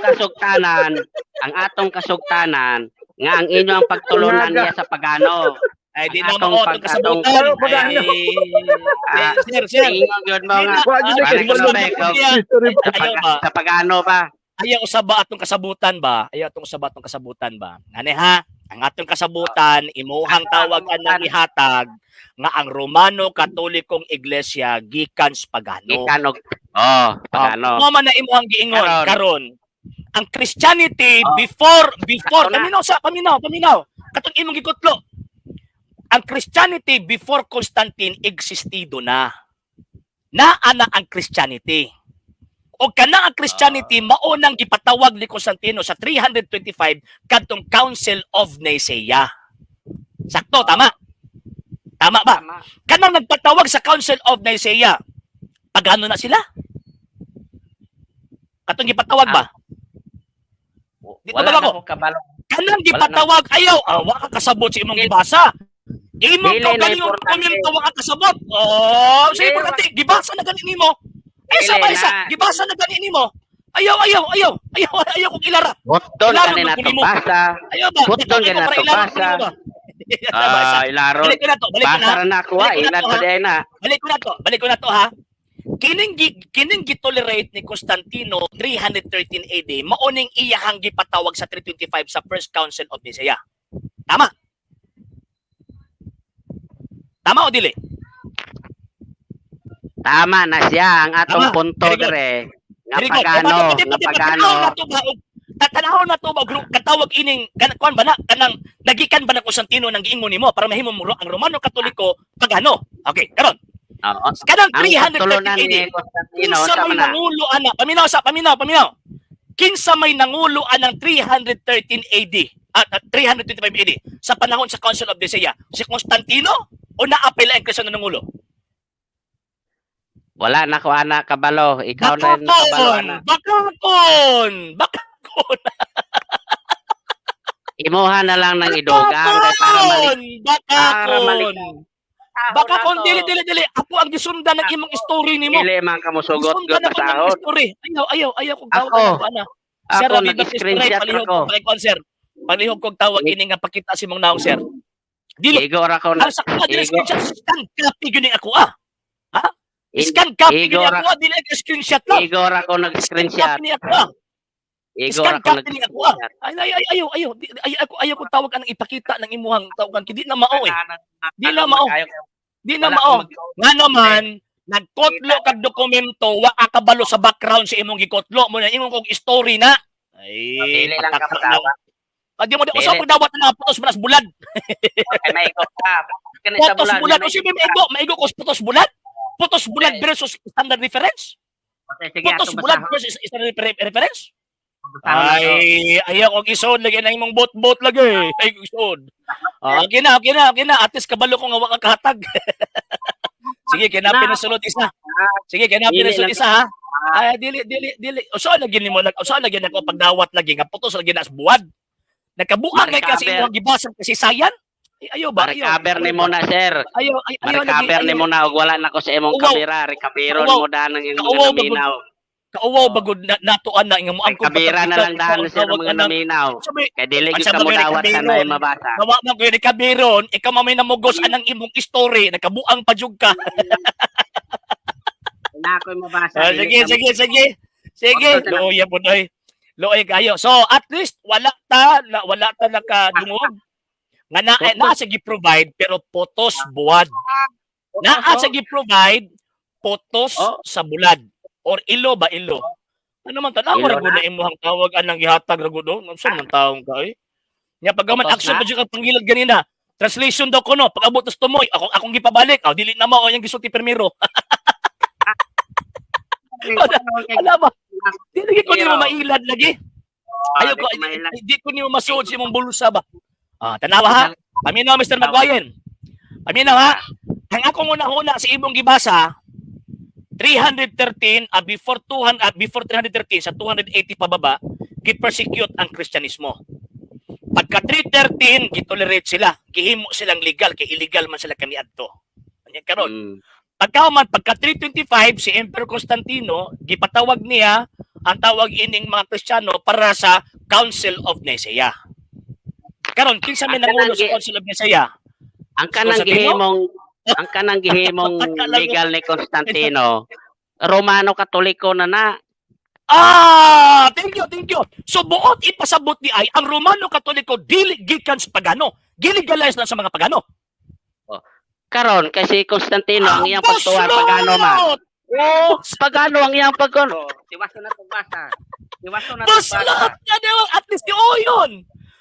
kasugtanan nga ang inyong pagtulunan niya sa pagano. Ay di na Atong mo atong kasabutan. Sir. Ingon gyud mo nga. Sa pagano pa. Ayaw usaba atong kasabutan ba? Ngani ha? Ang atong kasabutan imuhang tawag anang ihatag nga ang Romano Katolikong Iglesia gikan sa pagano. Ikanog. Pagano. Mo man na imuhang giingon karon. Ang Christianity before paminaw. Katong imong gikutlo. Ang Christianity before Constantine existido na. Naana ang Christianity. O kana ang Christianity maunang gipatawag ni Constantino sa 325 kadtong Council of Nicaea. Sakto, tama? Tama ba? Kanang nagpatawag sa Council of Nicaea, pagano na sila? Katong gipatawag ba? Dito ba ako? Kanang gipatawag ayaw, wa ka kasabot sa imong gibasa. Imong galing yung komento wa ka kasabot. Sa importante, gibasa na gani nimo. Isa, gibasa na gani nimo. Ayaw kung ilara. Button gani na to basa. Ayaw ba? Button gani na to basa. Ilaro. Basa ra na ako ilad pa di na. Balik ko na to ha. Kining gitolerate ni Constantino 313 AD maoning iyahang gipatawag sa 325 sa First Council of Nicaea. Tama? Tama o dili? Tama na siya ang atong Tama. punto Very good. dire. Nga Very good. pagano. Tatanaw na to ba katawag ining kuan ba na kanang nagikan ba na Constantino nang giingon nimo para mahimo mo ang Romano Katoliko pagano. Okay, karon. Oo. Kanang Ang 330 tulunan AD. ni Constantino Kinsa sa may mana. nangulo ana? Paminaw. Kinsa may nangulo anang 313 AD at 325 AD sa panahon sa Council of Nicaea? Si Constantino o naapela ang Kristiyan na nangulo? Wala na ko ana kabalo. Ikaw na yung nakabalo ana. Bakakon. Imuha na lang ng idugang kay para malik. Bakakon. Bakakon, dili. Ako ang gisundan ng imong story nimo. Dili man ka mosugot Gisundan gud ako ng pasahod. story. Ayaw kong tawag Ako. ako ana. Ako Sir, nag-screenshot palihog ako. ko kay sir. Palihog kong tawag ini nga pakita si mong naong sir. Dili Igor ako na. ang sakta dili Igor, screenshot scan copy gyud ako Scan copy Igor, gyud ako dili ka screenshot lang. Igor ako nag-screenshot. Copy ni ako Igor Scan ako copy ni ako nag-screenshot. ayaw ko tawag anang ipakita ng imuhang tawagan di na mao Di na mao. Di na mao. Nga naman nagkotlo kag dokumento wa ka kabalo sa background sa imong gikotlo mo na imong kog story na. Ay, Dili lang ka padawa. Di mo di Dili. usa pagdawat na putos bulas bulad. Kay maigo ka. Kani sa Putos bulan. bulad o sige maigo ko putos bulad. Putos bulad versus standard reference. Sige, Putos ato bulad basahon. versus standard reference. Basahon na to. Ay, ayaw kong isod lagi na imong bot lagi. Ay, isod. Okay na. At least kabalo ko nga wa ka kahatag. Sige, kinapin na sulod isa. Sige, kinapin na sulod isa ha. Ay, dili. Usa lagi nimo usa lagi nako pagdawat lagi nga putos lagi na sa buwad. Nakabuang kay kasi Marikaber. imong gibasang kasi sayan. Ay, ayaw ba? Recover ni mo na, sir. Ayaw Recover ni mo na og wala na ko sa imong Uwaw. kamera. Recoveron Uwaw. mo da ng imong Uwaw, naminaw. Kauwaw bagod natuan na nga mo ang Kamera na lang dahan sa mga naminaw. Sabi, Kay dili Ang gyud ka sabi mo ni dawat Kabiro. na ay mabasa. nawa man ko ni kabiron, ikaw mamay namugos anang imong story, nakabuang pa jud ka. Na ako mabasa. Sige. Looy po doy. Looy kayo. So, at least wala ta nakadungog. Nga naa sa gi-provide pero photos buwad. Naa sa gi-provide photos sa bulad or ilo. Ano man tanaw Ilo ra gud na imong tawag anang gihatag ra gud unsa man taong ka eh. Nya paggaman Photos action na? pa jud kang panggilad ganina. Translation daw ko no, pag-abot sa tumoy, akong gipabalik. Dili na mao yang gisulti permiro. Wala ba? Dili ko nimo mailad lagi. Ayaw ko, di ko nimo masuod sa imong bulsa ba. Tanawa ha. Paminaw Mr. Magwayen. Paminaw ha. Ang ako una sa imong gibasa 313 before 313 sa 280 pababa gi-persecute ang Kristyanismo. Pagka 313 gitolerate sila, gihimo silang legal kay illegal man sila kaniadto. Anya karon. Pagka 325 si Emperor Constantino gipatawag niya ang tawag ining mga Kristiyano para sa Council of Nicaea. Karon kinsa may nangulo sa Council of Nicaea? Ang kanang gihimong legal ni Constantino, Romano Katoliko na. Thank you. So buot ipasabot ni ay ang Romano Katoliko dili gikan sa pagano. Gilegalize na sa mga pagano. Karon kasi Constantino ang iyang pagtuwa pagano man. Pagano ang iyang pagano. Tiwaso na pagbasa. Baslot na daw at least yun.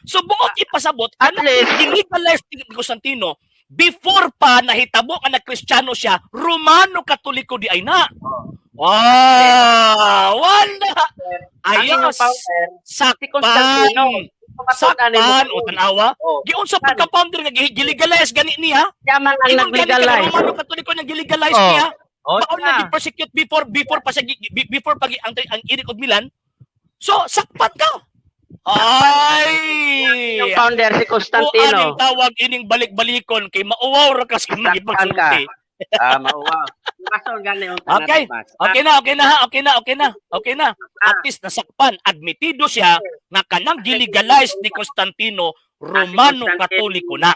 So buot ipasabot At ano least. gilegalize ni Constantino before pa nahitabo nga na Kristiyano siya, Romano Katoliko di ay na. Wala. Ayos. Sakpan. O tanawa. Giun sa pagka-founder nga gilegalize gani niya. Yaman ang Ingon gani ka nag-legalize. Romano Katoliko nga gilegalize niya. Maon na. na gi-persecute before pa siya before pag ang Edict of Milan. So sakpan ka. Yung founder si Constantino. Aning tawag ining balik-balikon kay mauwaw ra kasi Sakpan magipagsulti. Mauwaw. Tiwaso gani ang Okay na. At least nasakpan, admitido siya nga kanang gilegalize ni Constantino Romano Katoliko na.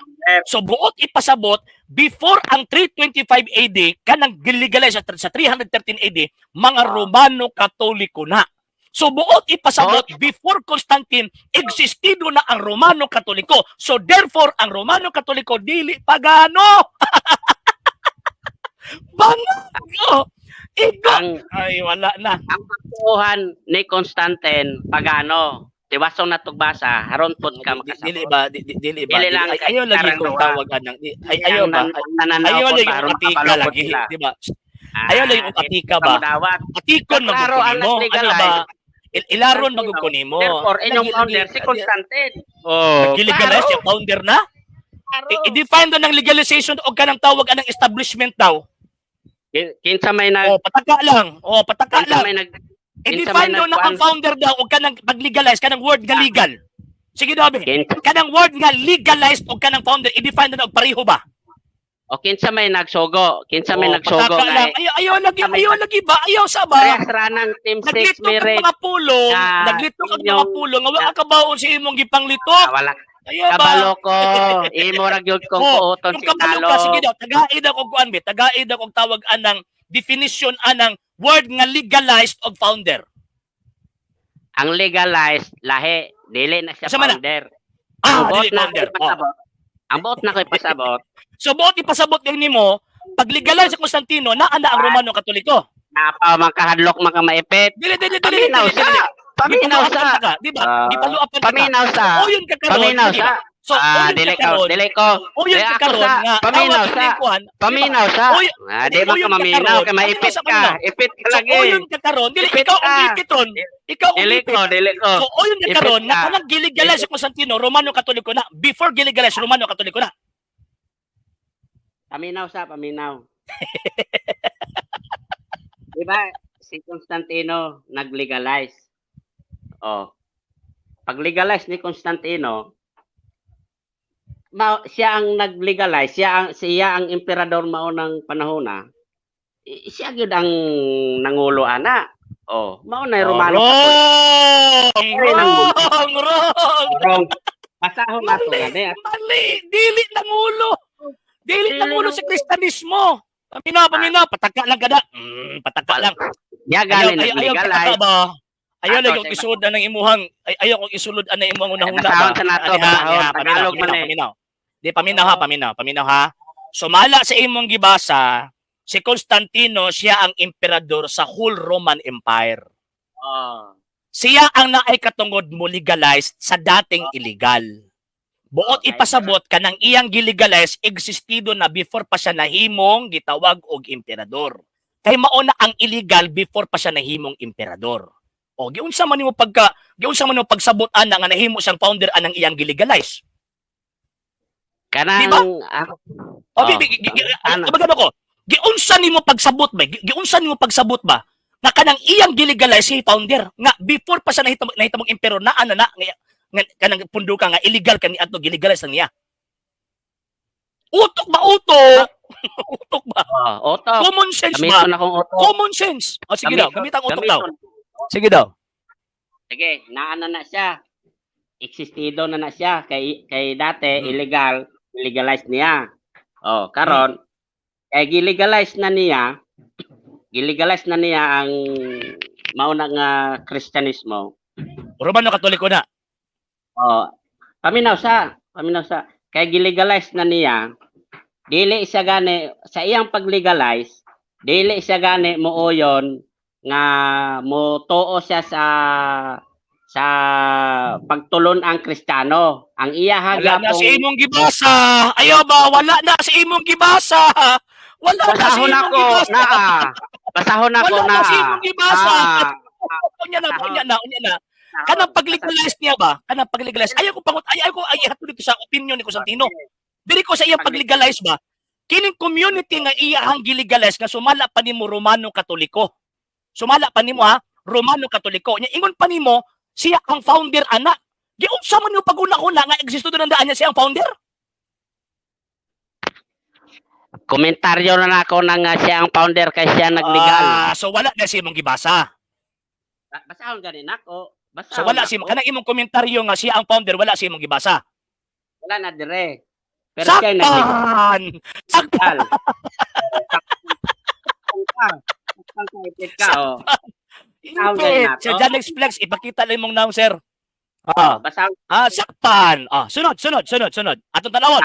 So buot ipasabot before ang 325 AD kanang gilegalize sa 313 AD mga Romano Katoliko na. So buot ipasabot before Constantine existido na ang Romano Katoliko. So therefore ang Romano Katoliko dili pagano. Bango. Ay wala na. Ang pagtuuhan ni Constantine pagano. Tiwaso na tugbasa haron pod ka makasabot. Dili ba? Dili lang Ayaw lagi kong tawagan ng ayaw ba? Ayaw lagi yung atika lagi, di ba? Ayaw lagi yung atika ba? Atikon magkukunin mo. Ano ba? Ilaron magkukunin mo. Therefore, inyong founder si Constantine. Gilegalize yung founder na? I-define doon ng legalization o kanang tawag anang establishment daw. Kinsa may nag O, pataka lang. O, pataka kinsa lang. may nag kinsa I-define may daw na ang founder daw o kanang pag-legalize, kanang word nga legal. Sige daw, be. kinsa Kanang word nga legalized o kanang founder, i-define na daw pareho ba? o kinsa may nagsugo, kinsa may O, nagsugo pataka lang. nga Ayaw lagi ba? Ayaw sa ba? parehas ra ng team 6 Naglitok ang merit. mga pulong, na naglitok ang mga inyong- pulong, nga wala ka baon sa imong gipanglitok. Wala Ayaw ba? kabalo ko. Imo ra gyud kong Oh, kuoton kung si kabalo Talo. ka, sige daw, tagaid ako kuan be, tagaid ako tawag anang definition anang word nga legalized og founder. Ang legalized lahi dili na siya Asa man na? founder. Ah, Ang buot dili na founder. ko'y pasabot. Ang buot na ko'y pasabot. So buot ipasabot din nimo, pag legalize sa Constantino, naa na ang Romano Katoliko. Napa man kahadlok man ka maipit. Dili. Paminaw sa. Paminaw sa. Di ba? Di paluapan ka. Paminaw sa. O yun ka karon. Paminaw di sa. ba? So, o yun Dili ka karon. ko. Dili ko. O yun Dili ka ako karon sa. nga. Paminaw tawag sa. ni kuan, di ba? Paminaw sa. O yun- Di man yun ka ka maminaw karon. kay maipit Paminaw sa ka. paminaw. Ipit ka So, lagi. o yun ka karon. Dili Ipit ikaw ang ka. ipit ron. Ikaw ang Dili ipit. ko, dili ko. So, o yun ka Ipit karon, nga ka. kanang giligalize sa Constantino, Romano Katoliko na. Before giligalize, Romano Katoliko na. Paminaw sa, paminaw. Di ba, si Constantino nag-legalize. Oh. Pag-legalize ni Constantino, siya ang nag-legalize, siya ang emperador maunang panahon na. Siya gyud ang nangulo ana. Oh, mao na Romano Wrong! Wrong. Pasahon na to gani. Mali! Dili ng ulo! Dili ng ulo sa Kristanismo! Paminaw, pataka lang kada. Pataka lang. Ya gani nag-legalize. Ayaw Ato, lang yung isulod ng imuhang, ayaw kong isulod na imong unahuna ba? Pasahon sa nato, pasahon. Tagalog man eh. Paminaw. Di, paminaw ha. Sumala sa imong gibasa, si Constantino, siya ang emperador sa whole Roman Empire. Oh. Siya ang naay katungod mo legalized sa dating illegal. Buot Okay. ipasabot ka ng iyang gilegalize existido na before pa siya nahimong gitawag og emperador. Kay mauna ang illegal before pa siya nahimong emperador. O giunsa man nimo pagsabot ana nga nahimo siyang founder anang iyang gilegalize. Kanang Di ba? ako. O ano ko? Giunsa nimo pagsabot ba? Giunsa nimo pagsabot ba? Na kanang iyang gilegalize si founder nga before pa siya nahitamong emperor na ano na nga kanang pundo ka nga illegal kani ato gilegalize lang niya. Utok ba utok? Utok ba? Oto. Common sense ba? Gamiton akong oto. Common sense. O sige daw, gamit ang utok daw. Gamiton. Sige daw. Sige, naana na siya. Existido na siya kay dati illegal, legalize niya. Oh, karon kay gilegalize na niya ang mauna nga Kristyanismo. Romano Katoliko na. Oh, paminaw sa kay gilegalize na niya, dili siya gani sa iyang pag-legalize, dili siya gani mooyon nga mo tuo siya sa pagtulon ang Kristiyano. Ang iya Wala na hagapong si imong gibasa. Ayaw ba? Wala na si imong gibasa. Wala na si basahon imong ako gibasa. na. Basahon ako Wala na. na si imong gibasa. Ah, Unya na. Kanang pag-legalize niya ba? Kanang pag-legalize. Ayaw ko hatod dito sa opinion ni Constantino. Dili ko sa iyang pag-legalize ba? Kining community nga iyang gilegalize nga sumala pa nimo Romano Katoliko. Sumala pa nimo ha, Romano Katoliko. Nya ingon pa nimo siya ang founder ana. Giunsa man yung pag-una-una nga existo doon ang daan niya siya ang founder? komentaryo na ako nang siya ang founder kay siya naglegal. So wala na si imong gibasa. Basahon ganin ako. So wala si kanang imong komentaryo nga siya ang founder, wala si imong gibasa. Wala na dire. Pero siya naglegal. Sakpan! Ipit ka. Oh. Ipit! Sa Janex Flex, ipakita lang mong noun, sir. Basahon. Sakpan! Sunod. Atong tanawon.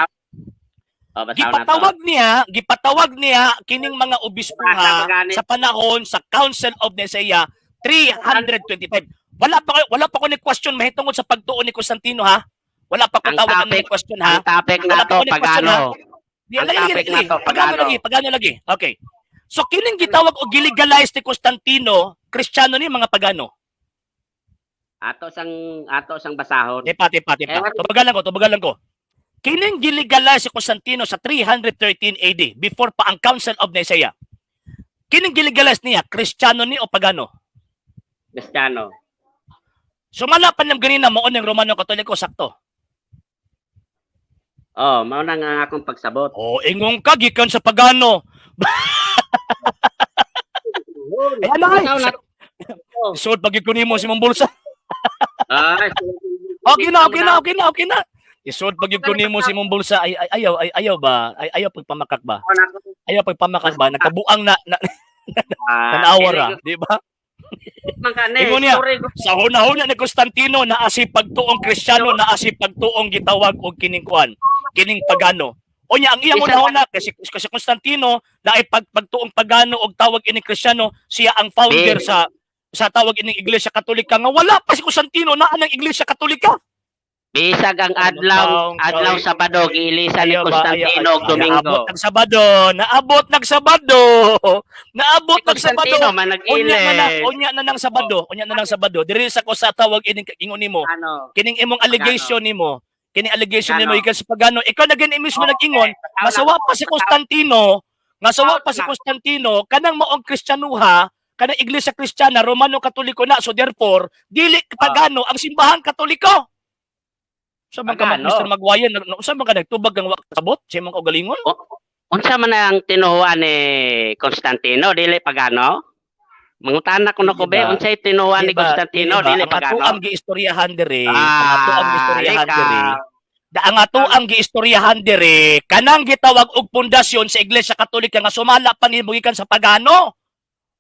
Gipatawag niya kining mga obispuha sa panahon sa Council of Nicaea 325. Wala pa ko ni question mahitungod sa pagtuon ni Constantino ha. Wala pa ko tawag ni question ha. Ang topic na to pagano. Pagano lagi. Okay. So kining gitawag og gilegalize ni Constantino, Kristiyano ni mga pagano. Ato sang basahon. Tepa. Tubagalan ko. Kining gilegalize si Constantino sa 313 AD before pa ang Council of Nicaea. Kining gilegalize niya, Kristiyano ni o pagano? Kristiyano. Sumala pa niyang ganina mo ng Romano Katoliko, sakto. Oh, mao na nga akong pagsabot. O, ingong ka, gikan sa pagano. Ay, ano ay? Ikaw na. Suot pag mo si mong bulsa. Ay, Okay na. Isuot pag mo si mong bulsa. Ayaw ba? Ayaw pagpamakak ba? Ayaw pagpamakak ba? Nagkabuang na tanawa ra, di ba? Ingon niya, sa hunahuna ni Constantino na asi pagtuong Kristiyano na asi pagtuong gitawag og kining kuan, kining pagano. O niya ang iyang hunahuna kasi Constantino na ay pagtuong pagano og tawag ining Kristiyano, siya ang founder sa tawag ining Iglesia Katolika nga wala pa si Constantino na ang Iglesia Katolika. bisag ang adlaw Sabado giilisan ni Constantino og Domingo. Naabot nag Sabado. Constantino man nag-ilis. Unya na nang Sabado. Diri sa ko sa tawag ining ingon nimo. Ano? Kining imong allegation nimo. Kining allegation nimo Ano? ikas pagano. Ikaw na gani mismo nag-ingon, Okay. masawa pa si Constantino, kanang maong Kristiyanuha, kanang Iglesia Kristiyana, Romano Katoliko na. So therefore, dili pagano ang simbahang Katoliko. Sa mga Pagano? Mr. Magwayan, sa mga nagtubag ng wakabot, sa mga kaugalingon? Unsa man ang tinuhuan ni Constantino dili pagano? Mangutana ko na ko be Diba? unsay tinuhuan ni Constantino dili Ang ato ang pagano? giistoryahan dire, Lika. ang ato ang giistoryahan dire, kanang gitawag og pundasyon sa Iglesia Katolika nga sumala pa ni gikan sa pagano.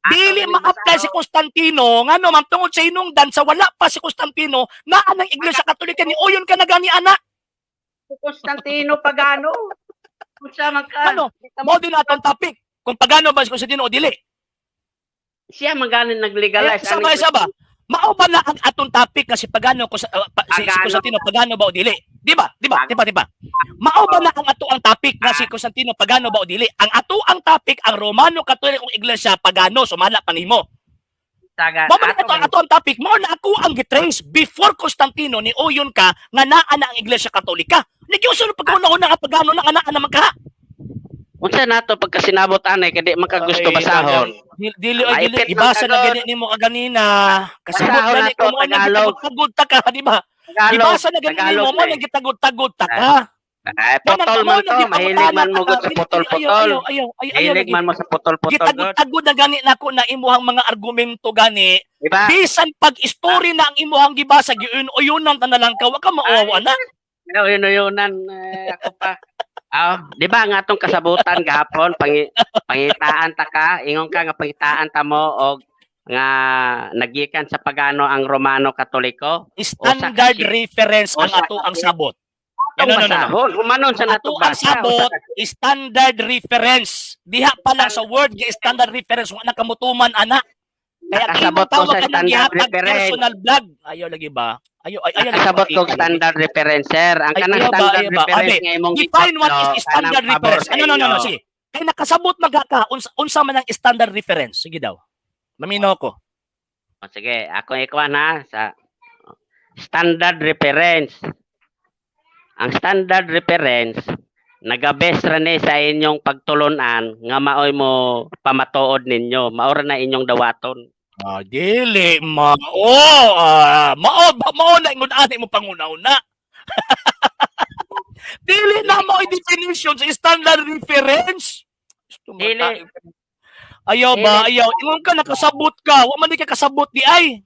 Dili ma-apply si Constantino ngano man tungod sa hinungdan sa wala pa si Constantino na anang Iglesia Katolika ni uyon ka na gani ana. Constantino pagano? Unsa man ka? Ano? Mo din atong topic kung pagano ba si Constantino o dili. Siya man ganin naglegalize Sa isa ba? Mao ba na ang atong topic kasi pagano ko si Constantino pagano ba o dili? Di ba? Mao ba na ang ato ang topic nga si Constantino pagano ba o dili? Ang ato ang topic ang Romano Katolikong Iglesia pagano sumala pa nimo. Saga. Mao ba na ang ato ang topic? Mao na ako ang gitrace before Constantino ni uyon ka nga naa na ang Iglesia Katolika. Nagyuso na pagkauna-una nga pagano na ana na magka. Unsa nato pagkasinabot anay kadi makagusto basahon. Dili Maipit ibasa ng na kagod. gani nimo kaganina. Kasi Basahon gani na to, ko mo Tagalog. nagtagod ta ka, di ba? Ibasa na gani nimo mo nagtagod-tagod ta ka. Ay, putol man to, mahilig man mo gud sa putol-putol. Ayaw. Hilig man mo sa putol-putol gud. Gitagod-tagod na gani nako na imuhang mga argumento gani. Diba? Bisan pag story na ang imuhang gibasa giun-uyunan ta na lang ka, wa ka maawa na. Yun-yunan ako pa. Di ba nga atong kasabutan gahapon pangitaan ta ka, ingon ka nga pangitaan ta mo og nga nagikan sa pagano ang Romano Katoliko. Standard reference ang ato ang sabot. No. Humanon sa Ato ang sabot, standard reference. Diha pa lang sa word nga standard reference, wala kamutuman ana. Kaya Nakasabot ko sa standard reference. Personal blog. Ayaw lagi ba? Ayaw Nakasabot ko standard reference, sir. Ang kanang standard reference nga imong define what is standard reference. No. Sige. Kay nakasabot magaka unsa man ang standard reference. Sige daw. Maminaw ko. Sige, ako ikuan ha sa standard reference. Ang standard reference nagabes ra ni sa inyong pagtulunan nga maoy mo pamatuod ninyo. Maora na inyong dawaton. Dili mao. Mao na ingon ani mo panguna-una. Dili na mo definition sa standard reference. Dili. Ayaw ba? Ayaw. Ingon ka nakasabot ka. Wa man di ka kasabot di ay.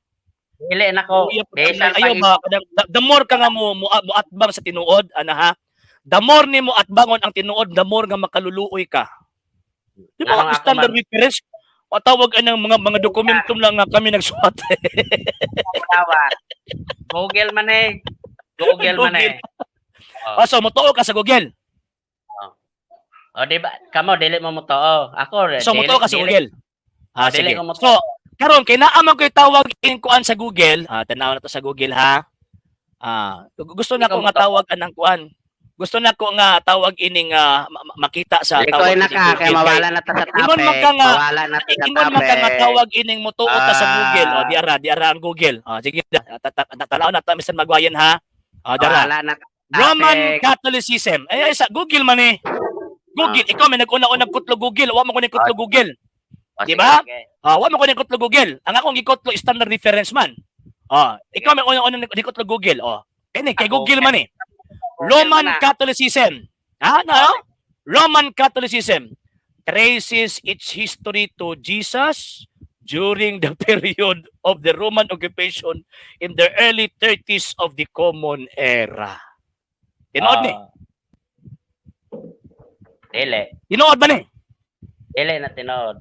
Dili nako. Ayaw ba? The more ka nga mo atbang sa tinuod, ana ha? The more nimo atbangon ang tinuod, the more nga makaluluoy ka. Di ba ang standard reference? Patawag anang mga dokumentum lang nga kami nagsulat. Google man eh. Google man eh. So motuo ka sa Google. O di ba? Kamo dili mo motuo. Ako So motuo ka sa Google. Dili Sige. ko motuo. So karon kay naaman ko tawag in kuan sa Google. Tanaw na to sa Google ha. Gusto na ko nga tawag anang kuan. Gusto na ko nga tawag ining makita sa tawag. Ikaw na ka kay mawala na ta sa topic. Mawala na ta sa topic. Ingon man ka nga tawag ining motuo ta sa Google. O diara ang Google. Sige. Tatalaw na ta Mr. Magwayan ha. Dara. Roman Catholicism. Ay sa Google man eh. Google. Ikaw may nag-una-unang kutlo Google. Wa mo ko ni kutlo Google. O, Di sige, ba? sige. Wa mo ko nikotlo Google. Ang akong gikotlo standard reference man. Ikaw may unang nikotlo Google. Kay Google man eh. Roman Catholicism. Roman Catholicism traces its history to Jesus during the period of the Roman occupation in the early 30s of the Common Era. Tinood ni? Dili. Tinood ba ni? Dili na tinood.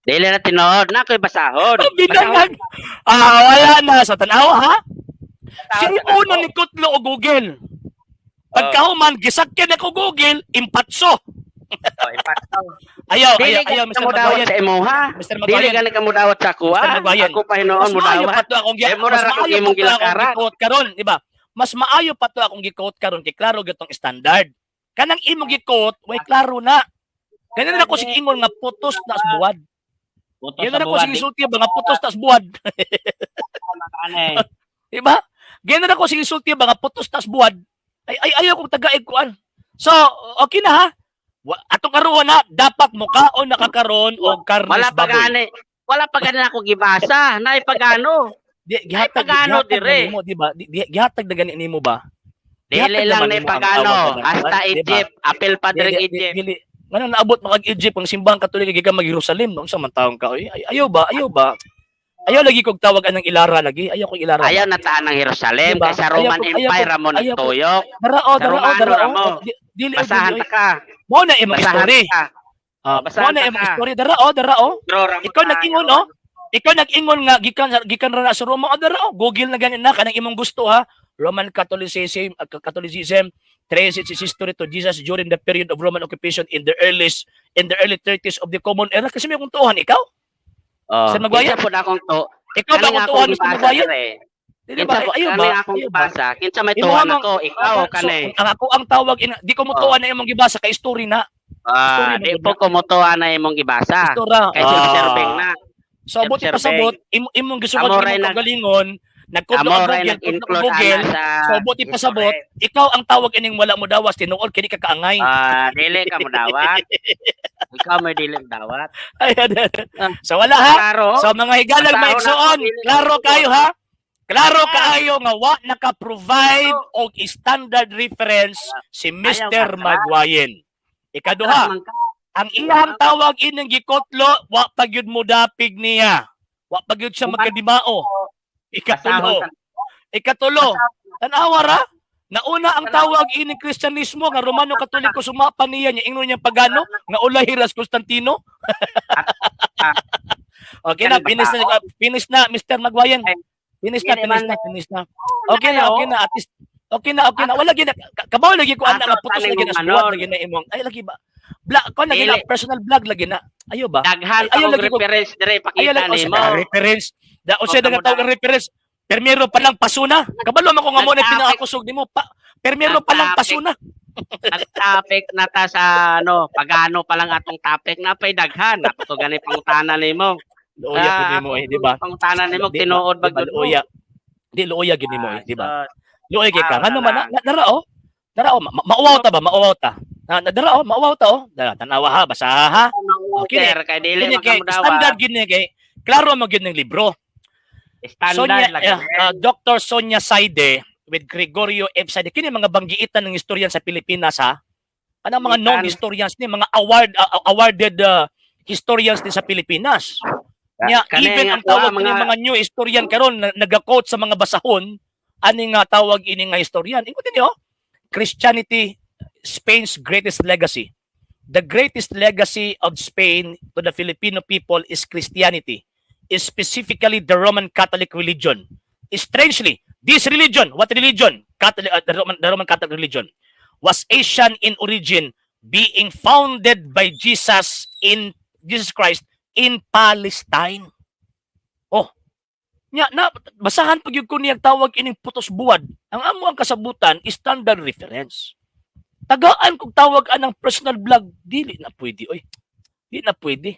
Dili na tinood. Na ko'y basahon. Binangag. Wala na sa tanaw ha? Siya yung una ni Kutlo o Google. Pagkahuman, gisakyan ako Google, impatso. Impatso. Ayaw, Mr. Mr. Mudawat Magbayan. sa imo, ha? Mr. Dili Magbayan. ka na mudawat sa ako, Mr. ha? Magbayan. Ako pa hinoon Mas maayo pa mudawat. to akong Eh, mura ra kong imong gilakaran. gikot karon, di ba? Mas maayo pa to akong gikot karon kay klaro gatong standard. Kanang imong gikot, way klaro na. Ganyan na ako sige ingon nga putos na as buwad. Putos Yan sa na ako buwan. sige sulti ba nga putos na as buwad. Di ba? Ganyan na ako sige sulti ba nga putos na as buwad. Ay ayaw kong tagaig kuan. So, okay na ha. Atong karon na dapat mukaon nakakaron og karnes Wala pa baboy. gani. Wala pa gani ako gibasa. Nay pagano. Pagano dire. Mo, di ba? Gihatag na gani nimo ba? Dili lang ni pagano. Hasta Egypt. Apil pa dire Egypt. Ngano naabot makag-Egypt ang simbahang Katoliko gikan mag-Jerusalem no sa man taong ka. Ayaw ba? Ayaw lagi kog tawag anang Ilara lagi. Ayaw kog Ilara. Ayaw na taan ng Jerusalem Diba? kaysa Roman Empire mo nagtuyok. Darao. Dili Basahan ta ka. mo na imong Basahan story. ka. Mo basahan na ta imong ka. story. Darao. Draw ra mo Ikaw tayo. nag-ingon oh. Ikaw nag-ingon nga gikan ra na sa Roma. Darao. Google na ganin na kanang imong gusto ha. Roman Catholicism traces its history to Jesus during the period of Roman occupation in the early 30s of the Common Era. Kasi may kung tuhan ikaw. Oh, Sir Magbayan? kinsa pud akong to. Ikaw ba kung tuhan Mr. Magbayan? Di ba? Ayaw ba? Kinsa akong Ayaw ba? gibasa? Kinsa may Imo tuhan hamang- ako, ikaw kanay. So, ang ako ang tawag di ko mo tuhan na imong gibasa kay story na. Di po ko mo tuhan na imong gibasa. Istora. Kay observing na. So buti pasabot imong gisukat Amo ray imong kagalingon, nagkudlo Amo ang ray Google, nag-include Google. ana sa So buti pasabot, ikaw ang tawag ining wala mo dawas tinuod kini ka kaangay. dili ka mo dawat. Ikaw may dili mo dawat. So wala ha. Klaro. So mga higalag Basta maigsoon, ako, dili klaro ko- kayo ha. Klaro kayo nga wa naka-provide og standard reference si Mr. Magwayen. Ikaduha, ang iyang tawag ining gikotlo, wa pagyud mo dapig niya. Wa pagyud siya magkadimao. Ikatulo. Tanawa ra. Nauna ang tawag ining Kristyanismo nga Romano Katoliko sumapa niya ingon niya pagano nga ulay Hiras Constantino. Okay na, finish na Mr. Magwayen. Finish na. Okay na. At least okay na. Wala gina kabaw lagi ko ana nga putos lagi na suwat lagi na imong. Ay lagi ba? Lagi na personal vlog lagi na. Ayo ba? Daghan Ayaw ang lagi ko- reference dire pakita nimo. Reference. Unsa nga tawag reference? Permero pa lang pasuna. Kabalo man ko nga mo na pinakakusog nimo pa. Permero pa lang pasuna. Nag-topic na ta sa pagano pa lang atong topic na pay daghan. Nato gani pangutana nimo. Luoya gid nimo di ba? Pangutana nimo tinuod ba gud mo? Luoya. Di luoya gid nimo di ba? Luoy kay ka. Ano man darao? Darao mauwaw ta ba? Mauwaw ta. Darao mauwaw ta oh. Tanawa ha, basa ha. Okay, kay dili Kini kay standard gid ni kay klaro mo gid ning libro. Standard lagi. Dr. Sonia Saide with Gregorio F. Saide. Kini mga banggiitan ng historian sa Pilipinas ha. Anong mga known historians ni mga awarded historians din sa Pilipinas. Even ang tawag ni mga new historian karon nag-quote sa mga basahon ani nga tawag ini nga historian. Ingon niyo, Christianity, Spain's greatest legacy. The greatest legacy of Spain to the Filipino people is Christianity, specifically the Roman Catholic religion. Strangely, this religion, what religion? The Roman Catholic religion was Asian in origin, being founded by Jesus Christ in Palestine. Oh, na basahan pag yung kuniyang tawag ining putos buwad. Ang amo ang kasabutan is standard reference. Tagaan kung tawag anang personal blog, dili na pwede oy. Di na pwede.